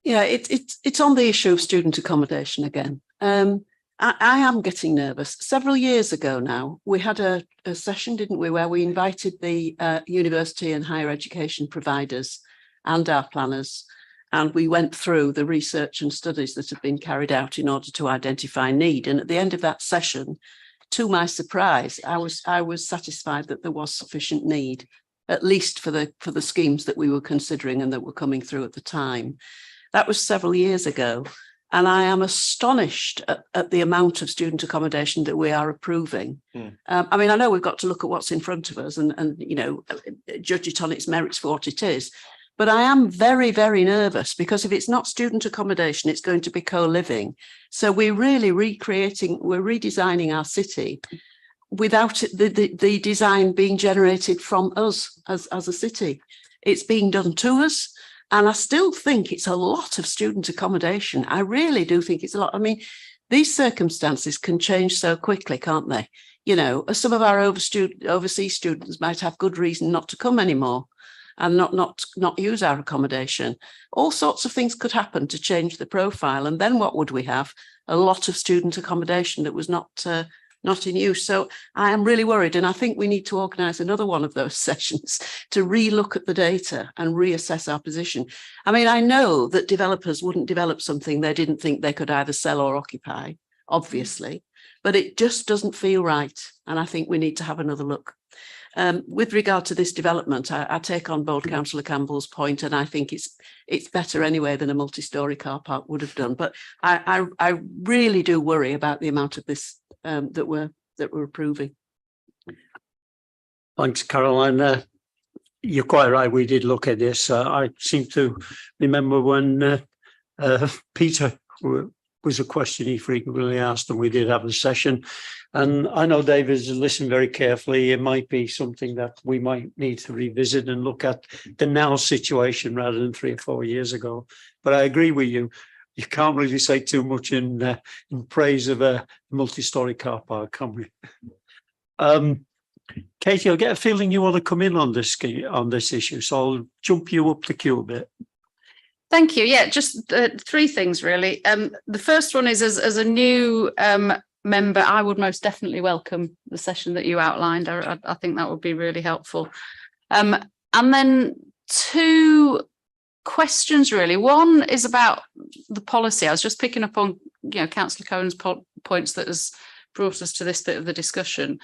Yeah, it's on the issue of student accommodation again. I am getting nervous. Several years ago now, we had a session, didn't we, where we invited the university and higher education providers and our planners, and we went through the research and studies that have been carried out in order to identify need. And at the end of that session, to my surprise, I was satisfied that there was sufficient need, at least for the schemes that we were considering and that were coming through at the time. That was several years ago, and I am astonished at the amount of student accommodation that we are approving. I mean, I know we've got to look at what's in front of us and you know, judge it on its merits for what it is. But I am very, very nervous because if it's not student accommodation, it's going to be co-living. So we're really redesigning our city without the design being generated from us as a city. It's being done to us. And I still think it's a lot of student accommodation. I really do think it's a lot. I mean, these circumstances can change so quickly, can't they? You know, some of our overseas students might have good reason not to come anymore and not use our accommodation. All sorts of things could happen to change the profile. And then what would we have? A lot of student accommodation that was not in use. So I am really worried. And I think we need to organise another one of those sessions to re-look at the data and reassess our position. I mean, I know that developers wouldn't develop something they didn't think they could either sell or occupy, obviously, but it just doesn't feel right. And I think we need to have another look. With regard to this development, I take on board Councillor Campbell's point, and I think it's better anyway than a multi-storey car park would have done. But I really do worry about the amount of this that we're approving. Thanks, Caroline. You're quite right. We did look at this. I seem to remember when Peter was a question he frequently asked, and we did have a session. And I know David's listened very carefully. It might be something that we might need to revisit and look at the now situation rather than 3 or 4 years ago. But I agree with you. You can't really say too much in praise of a multi-storey car park, can we? Katie, I get a feeling you want to come in on this issue, so I'll jump you up the queue a bit. Thank you. Yeah, just 3 things really. The first one is as a new member, I would most definitely welcome the session that you outlined. I think that would be really helpful. And then 2 questions really. One is about the policy. I was just picking up on, you know, Councillor Cohen's points that has brought us to this bit of the discussion.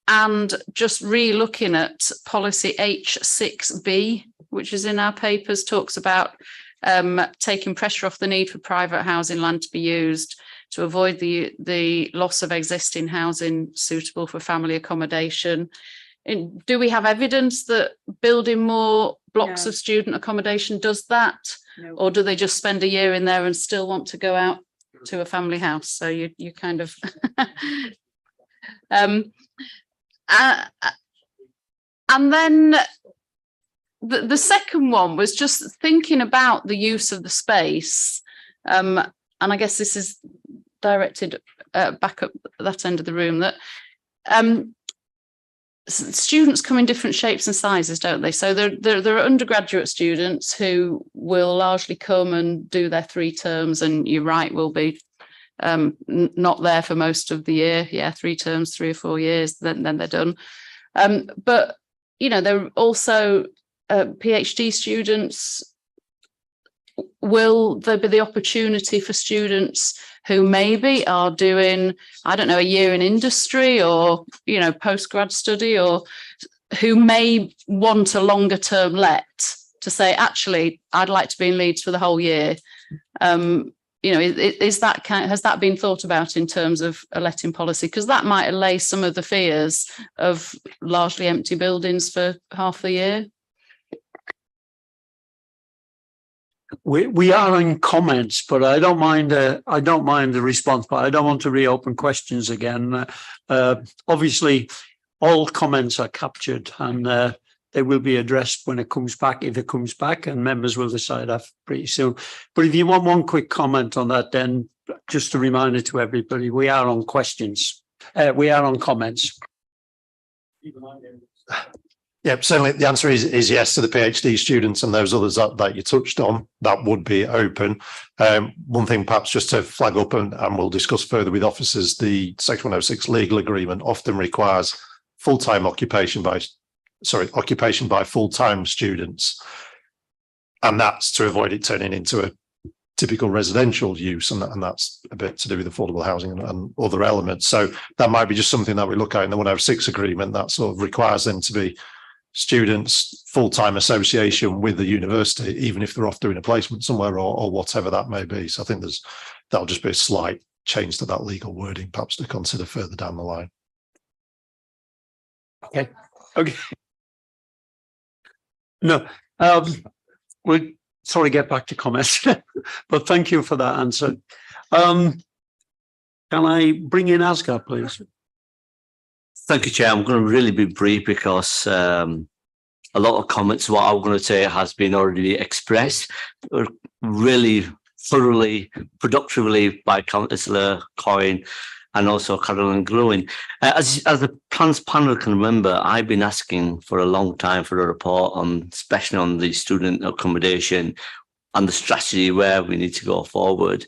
And just re-looking at policy H6B, which is in our papers, talks about taking pressure off the need for private housing land to be used to avoid the loss of existing housing suitable for family accommodation. Do we have evidence that building more blocks of student accommodation does that? No. Or do they just spend a year in there and still want to go out to a family house? So you kind of and then the second one was just thinking about the use of the space, and I guess this is directed back up that end of the room, that students come in different shapes and sizes, don't they? So there are undergraduate students who will largely come and do their 3 terms, and you're right, will be not there for most of the year. Yeah, 3 terms, 3 or 4 years, then they're done. But you know, there are also PhD students will there be the opportunity for students who maybe are doing, I don't know, a year in industry or, you know, postgrad study, or who may want a longer term let to say, actually, I'd like to be in Leeds for the whole year? You know, is that has that been thought about in terms of a letting policy? Because that might allay some of the fears of largely empty buildings for half the year. We are in comments, but I don't mind the response, but I don't want to reopen questions again. Obviously, all comments are captured and they will be addressed when it comes back, if it comes back, and members will decide that pretty soon. But if you want one quick comment on that, then just a reminder to everybody, we are on questions. We are on comments. Yeah, certainly the answer is yes to the PhD students and those others that you touched on. That would be open. One thing perhaps just to flag up, and we'll discuss further with officers, the Section 106 legal agreement often requires full-time occupation by full-time students. And that's to avoid it turning into a typical residential use, and that's a bit to do with affordable housing and other elements. So that might be just something that we look at in the 106 agreement that sort of requires them to be students, full-time association with the university, even if they're off doing a placement somewhere or whatever that may be. So I think that'll just be a slight change to that legal wording, perhaps to consider further down the line. Okay. No, we'll get back to comments, but thank you for that answer. Can I bring in Asghar, please? Thank you, Chair. I'm going to really be brief because a lot of comments, what I'm going to say, has been already expressed really thoroughly, productively by Councillor Coyne and also Carolyn Gruen. As the plans panel can remember, I've been asking for a long time for a report on, especially on the student accommodation and the strategy where we need to go forward.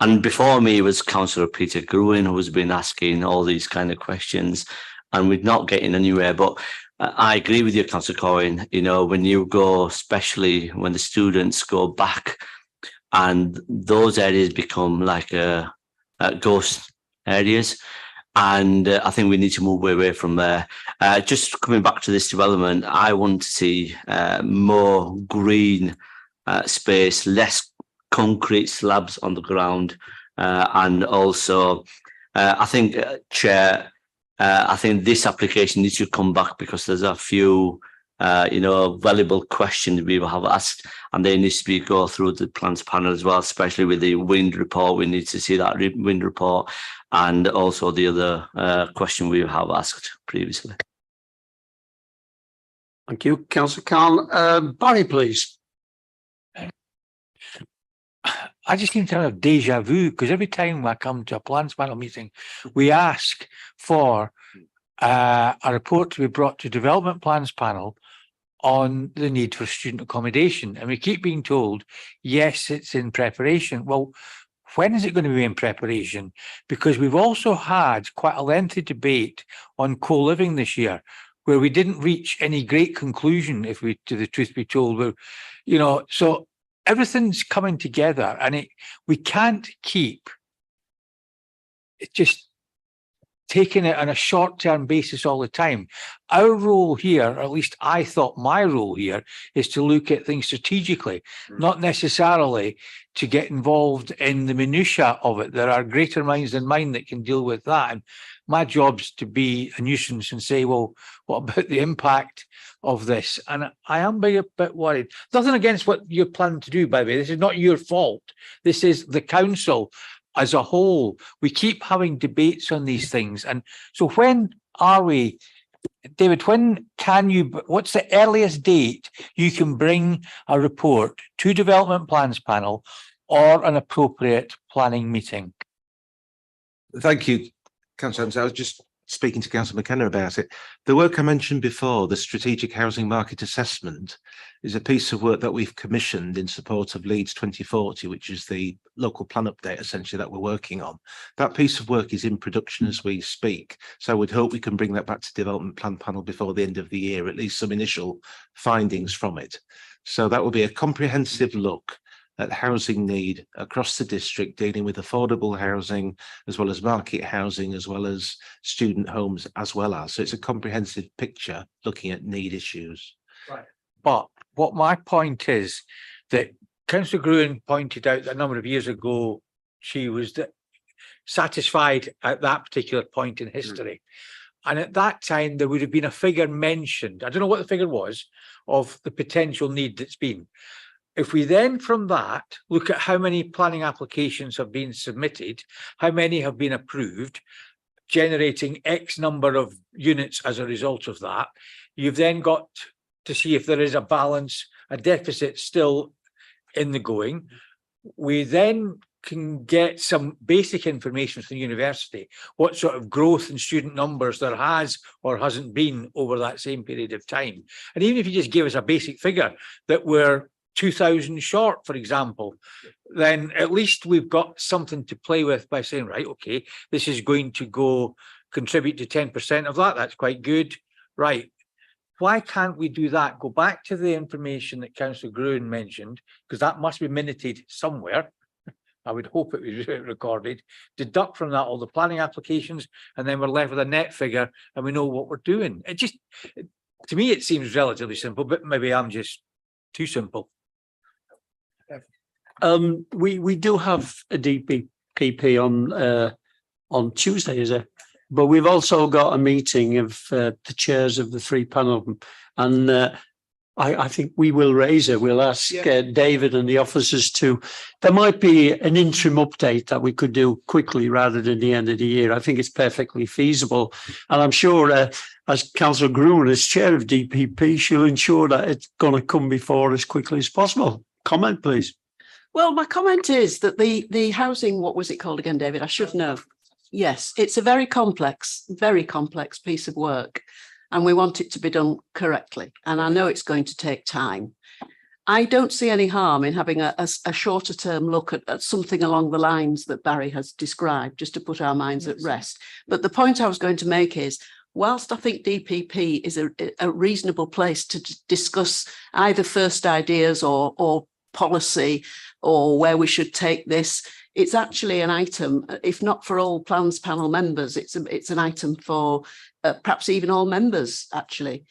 And before me was Councillor Peter Gruen, who has been asking all these kind of questions, and we're not getting anywhere. But I agree with you, Councillor Coyne, you know, when you go, especially when the students go back and those areas become like a ghost areas, and I think we need to move away from there. Just coming back to this development, I want to see more green space, less concrete slabs on the ground, and also I think, Chair, I think this application needs to come back because there's a few valuable questions we have asked, and they need to go through the plans panel as well, especially with the wind report. We need to see that wind report and also the other question we have asked previously. Thank you, Councillor Khan. Barry, please. I just seem to have deja vu because every time I come to a plans panel meeting, we ask for a report to be brought to development plans panel on the need for student accommodation. And we keep being told, yes, it's in preparation. Well, when is it going to be in preparation? Because we've also had quite a lengthy debate on co-living this year, where we didn't reach any great conclusion, if we, to the truth be told, so everything's coming together, and we can't keep just taking it on a short-term basis all the time. Our role here, or at least I thought my role here, is to look at things strategically, not necessarily to get involved in the minutiae of it. There are greater minds than mine that can deal with that. And my job's to be a nuisance and say, well, what about the impact of this? And I am a bit worried. Nothing against what you're planning to do, by the way. This is not your fault. This is the council as a whole. We keep having debates on these things. And so when are we, David, what's the earliest date you can bring a report to development plans panel or an appropriate planning meeting? Thank you, Councillor. I was just speaking to Councillor McKenna about it. The work I mentioned before, the Strategic Housing Market Assessment, is a piece of work that we've commissioned in support of Leeds 2040, which is the local plan update essentially that we're working on. That piece of work is in production as we speak. So we'd hope we can bring that back to development plan panel before the end of the year, at least some initial findings from it. So that will be a comprehensive look at housing need across the district, dealing with affordable housing, as well as market housing, as well as student homes, as well as. So it's a comprehensive picture looking at need issues. Right. But what my point is that Councillor Gruen pointed out that a number of years ago, she was satisfied at that particular point in history. And at that time, there would have been a figure mentioned. I don't know what the figure was of the potential need that's been. If we then from that look at how many planning applications have been submitted, how many have been approved, generating X number of units as a result of that, you've then got to see if there is a balance, a deficit still in the going. We then can get some basic information from the university, what sort of growth in student numbers there has or hasn't been over that same period of time. And even if you just give us a basic figure that we're 2,000 short, for example, then at least we've got something to play with by saying, right, okay, this is going to go contribute to 10% of that. That's quite good. Right. Why can't we do that? Go back to the information that Councillor Gruen mentioned, because that must be minuted somewhere. I would hope it was recorded, deduct from that all the planning applications, and then we're left with a net figure and we know what we're doing. It just, to me, it seems relatively simple, but maybe I'm just too simple. We do have a DPP on Tuesday, is it? But we've also got a meeting of the chairs of the three panel, and I think we will raise it. We'll ask David and the officers to. There might be an interim update that we could do quickly rather than the end of the year. I think it's perfectly feasible, and I'm sure as Councillor Gruen, as chair of DPP, she'll ensure that it's going to come before as quickly as possible. Comment, please. Well, my comment is that the housing, what was it called again, David? I should know. Yes, it's a very complex piece of work, and we want it to be done correctly. And I know it's going to take time. I don't see any harm in having a shorter term look at something along the lines that Barry has described, just to put our minds at rest. But the point I was going to make is, whilst I think DPP is a reasonable place to discuss either first ideas or policy or where we should take this, it's actually an item, if not for all plans panel members, it's an item for perhaps even all members, actually.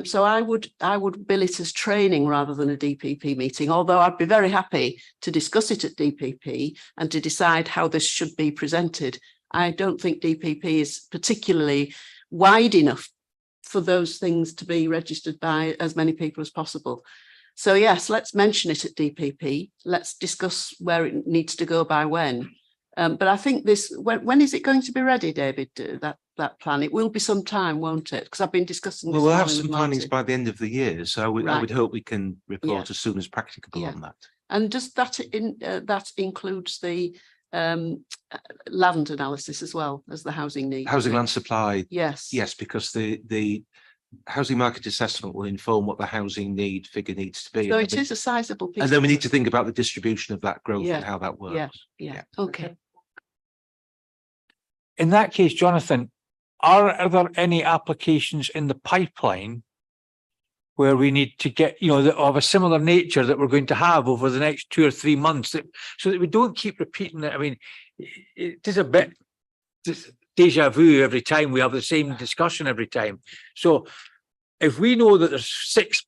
So I would bill it as training rather than a DPP meeting, although I'd be very happy to discuss it at DPP and to decide how this should be presented. I don't think DPP is particularly wide enough for those things to be registered by as many people as possible. So yes, let's mention it at DPP. Let's discuss where it needs to go by when. But I think this, when is it going to be ready, David, that plan? It will be some time, won't it? Because I've been discussing this. Well, we'll have some plannings by the end of the year. So I would hope we can report as soon as practicable on that. And does that that includes the land analysis as well as the housing need? Housing land supply. Yes. Yes, because the housing market assessment will inform what the housing need figure needs to be. So it is a sizable piece. And then we need to think about the distribution of that growth and how that works. Yeah. Okay. In that case, Jonathan, are there any applications in the pipeline where we need to get, of a similar nature that we're going to have over the next 2 or 3 months, so that we don't keep repeating it? I mean, it is a bit deja vu every time we have the same discussion every time. So if we know that there's 6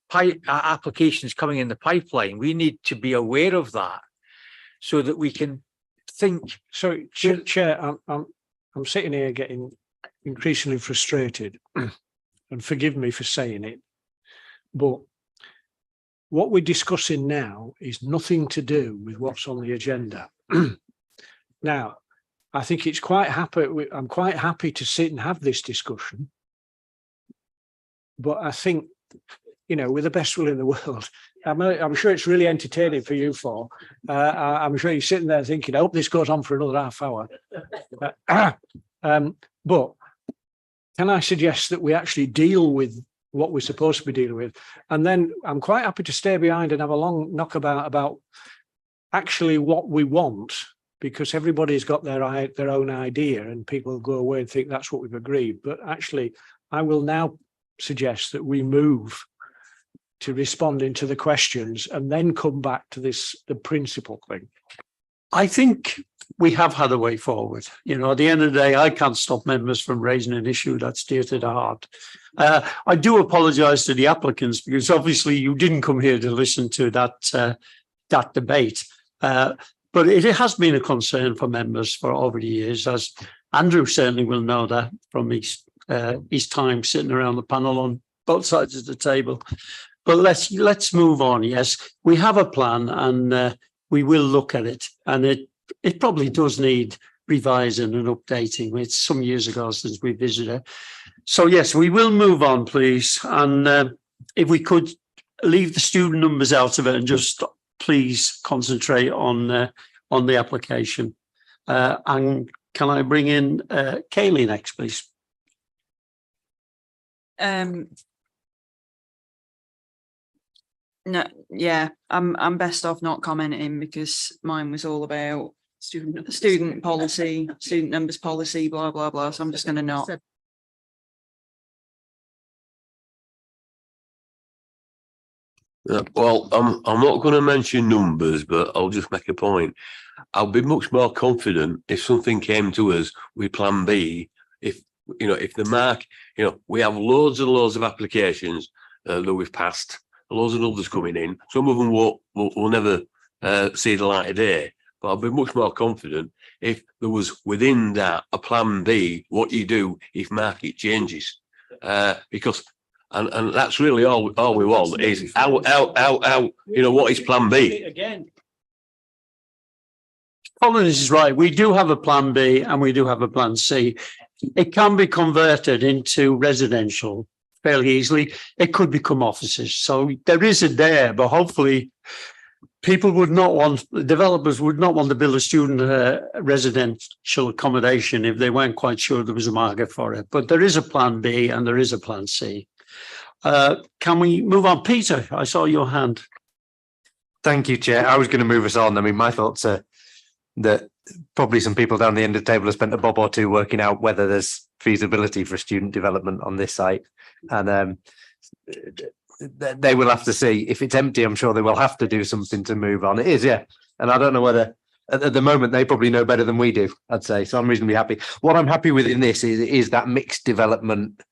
applications coming in the pipeline, we need to be aware of that so that we can think. So, Chair, I'm sitting here getting increasingly frustrated, and forgive me for saying it, but what we're discussing now is nothing to do with what's on the agenda. Now, I think it's quite happy. I'm quite happy to sit and have this discussion, but I think, with the best will in the world, I'm sure it's really entertaining for you four. I'm sure you're sitting there thinking, I hope this goes on for another half hour. But can I suggest that we actually deal with what we're supposed to be dealing with? And then I'm quite happy to stay behind and have a long knockabout about actually what we want, because everybody's got their own idea and people go away and think that's what we've agreed. But actually, I will now suggest that we move to responding to the questions and then come back to the principal thing? I think we have had a way forward. You know, at the end of the day, I can't stop members from raising an issue that's dear to the heart. I do apologise to the applicants because obviously you didn't come here to listen to that debate. But it has been a concern for members for over the years, as Andrew certainly will know that from his time sitting around the panel on both sides of the table. But let's move on. Yes, we have a plan and we will look at it. And it probably does need revising and updating. It's some years ago since we visited. So yes, we will move on, please. And if we could leave the student numbers out of it and just please concentrate on the application. And can I bring in Kaylee next, please? No, yeah, I'm best off not commenting because mine was all about student policy, student numbers policy, blah blah blah. So I'm just going to not. Well, I'm not going to mention numbers, but I'll just make a point. I'll be much more confident if something came to us with Plan B. If the mark, we have loads and loads of applications that we've passed. Loads of others coming in. Some of them will never see the light of day. But I'll be much more confident if there was within that a plan B, what you do if market changes. Because and that's really all we want is how what is plan B? Again. Collins is right. We do have a plan B and we do have a plan C. It can be converted into residential fairly easily. It could become offices. So there is a there, but hopefully developers would not want to build a student residential accommodation if they weren't quite sure there was a market for it. But there is a plan B and there is a plan C. Can we move on? Peter, I saw your hand. Thank you, Chair. I was going to move us on. I mean, my thoughts are that probably some people down the end of the table have spent a bob or two working out whether there's feasibility for student development on this site. And they will have to see. If it's empty, I'm sure they will have to do something to move on. It is, yeah. And I don't know whether at the moment they probably know better than we do, I'd say. So I'm reasonably happy. What I'm happy with in this is that mixed development.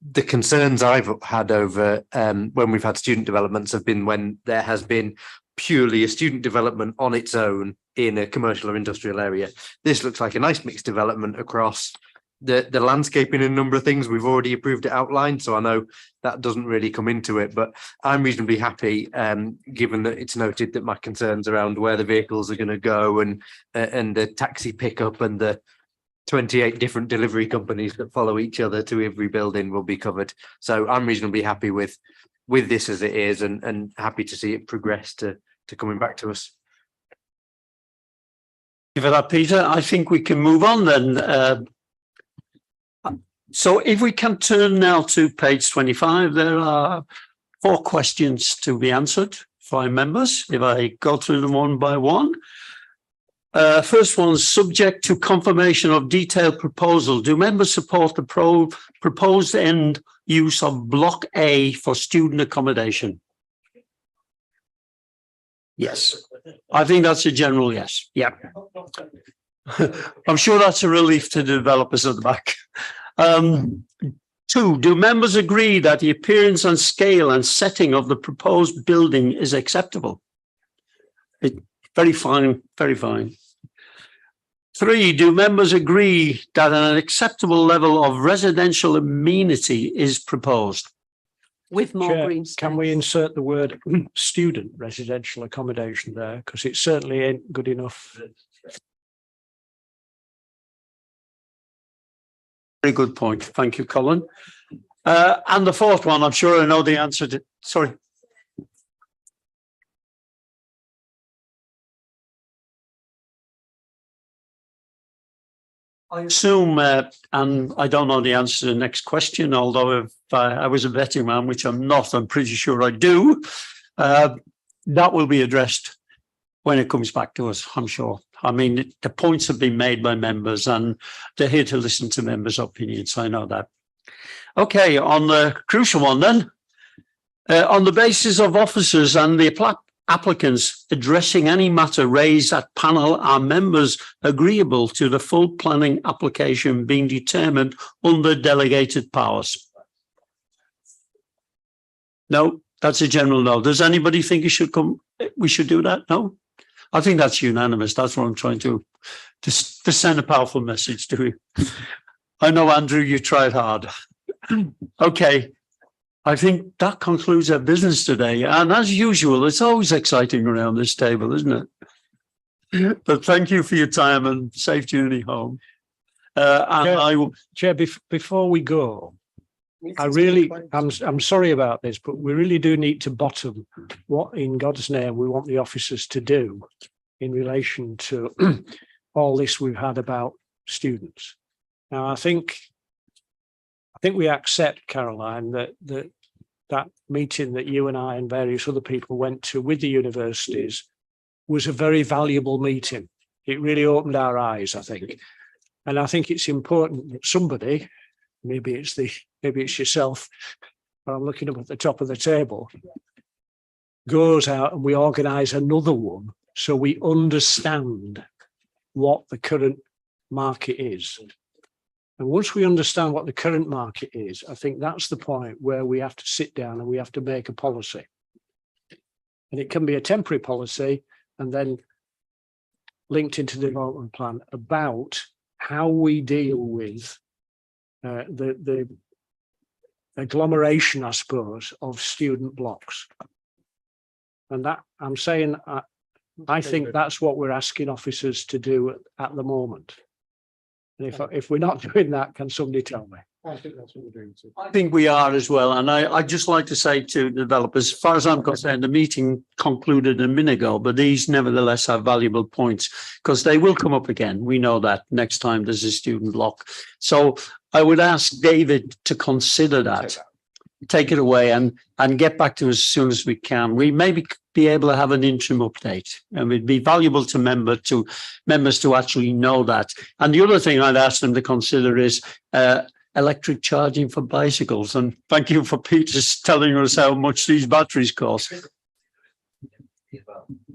The concerns I've had over when we've had student developments have been when there has been purely a student development on its own in a commercial or industrial area. This looks like a nice mixed development across the landscaping and a number of things. We've already approved it outlined, so I know that doesn't really come into it, but I'm reasonably happy given that it's noted that my concerns around where the vehicles are going to go and the taxi pickup and the 28 different delivery companies that follow each other to every building will be covered. So I'm reasonably happy with this as it is and happy to see it progress to coming back to us. Thank you for that, Peter. I think we can move on then. So if we can turn now to page 25, there are 4 questions to be answered by members. If I go through them one by one. First one, subject to confirmation of detailed proposal. Do members support the proposed end use of Block A for student accommodation? Yes. I think that's a general yes. Yeah. I'm sure that's a relief to the developers at the back. 2, do members agree that the appearance and scale and setting of the proposed building is acceptable? Very fine, very fine. 3, do members agree that an acceptable level of residential amenity is proposed? With more Chair, green space. can we insert the word student residential accommodation there? Because it certainly ain't good enough. Very good point. Thank you, Colin. And the 4th one, I'm sure I know the answer to. Sorry. I assume, and I don't know the answer to the next question, although if I was a betting man, which I'm not, I'm pretty sure I do, that will be addressed when it comes back to us, I'm sure. I mean, the points have been made by members and they're here to listen to members' opinions. I know that. Okay, on the crucial one then, On the basis of officers and the applicants addressing any matter raised at panel, are members agreeable to the full planning application being determined under delegated powers? No, that's a general no. Does anybody think we should do that? No? I think that's unanimous. That's what I'm trying to send a powerful message to you. I know, Andrew, you tried hard. Okay. I think that concludes our business today. And as usual, it's always exciting around this table, isn't it? But thank you for your time and safe journey home. Chair, before we go, I'm sorry about this, but we really do need to bottom what in God's name we want the officers to do in relation to all this we've had about students. Now, I think we accept, Caroline, that meeting that you and I and various other people went to with the universities was a very valuable meeting. It really opened our eyes, I think. And I think it's important that somebody, maybe it's yourself, but I'm looking up at the top of the table, goes out and we organise another one so we understand what the current market is. And once we understand what the current market is, I think that's the point where we have to sit down and we have to make a policy. And it can be a temporary policy and then linked into the development plan about how we deal with the agglomeration, I suppose, of student blocks. And that I'm saying, I think that's what we're asking officers to do at the moment. And if we're not doing that, can somebody tell me? I think that's what we're doing too. I think we are as well. And I'd just like to say to developers, as far as I'm concerned, the meeting concluded a minute ago, but these nevertheless are valuable points because they will come up again. We know that next time there's a student block. So I would ask David to consider that, take it away and get back to us as soon as we can. We maybe be able to have an interim update and it'd be valuable to members to actually know that. And the other thing I'd ask them to consider is electric charging for bicycles. And thank you for Peter telling us how much these batteries cost.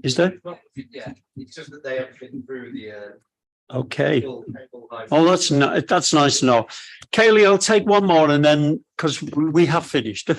Is there? Yeah, it's just that they haven't been through the okay. Oh, that's nice to know. Kaylee, I'll take one more and then because we have finished.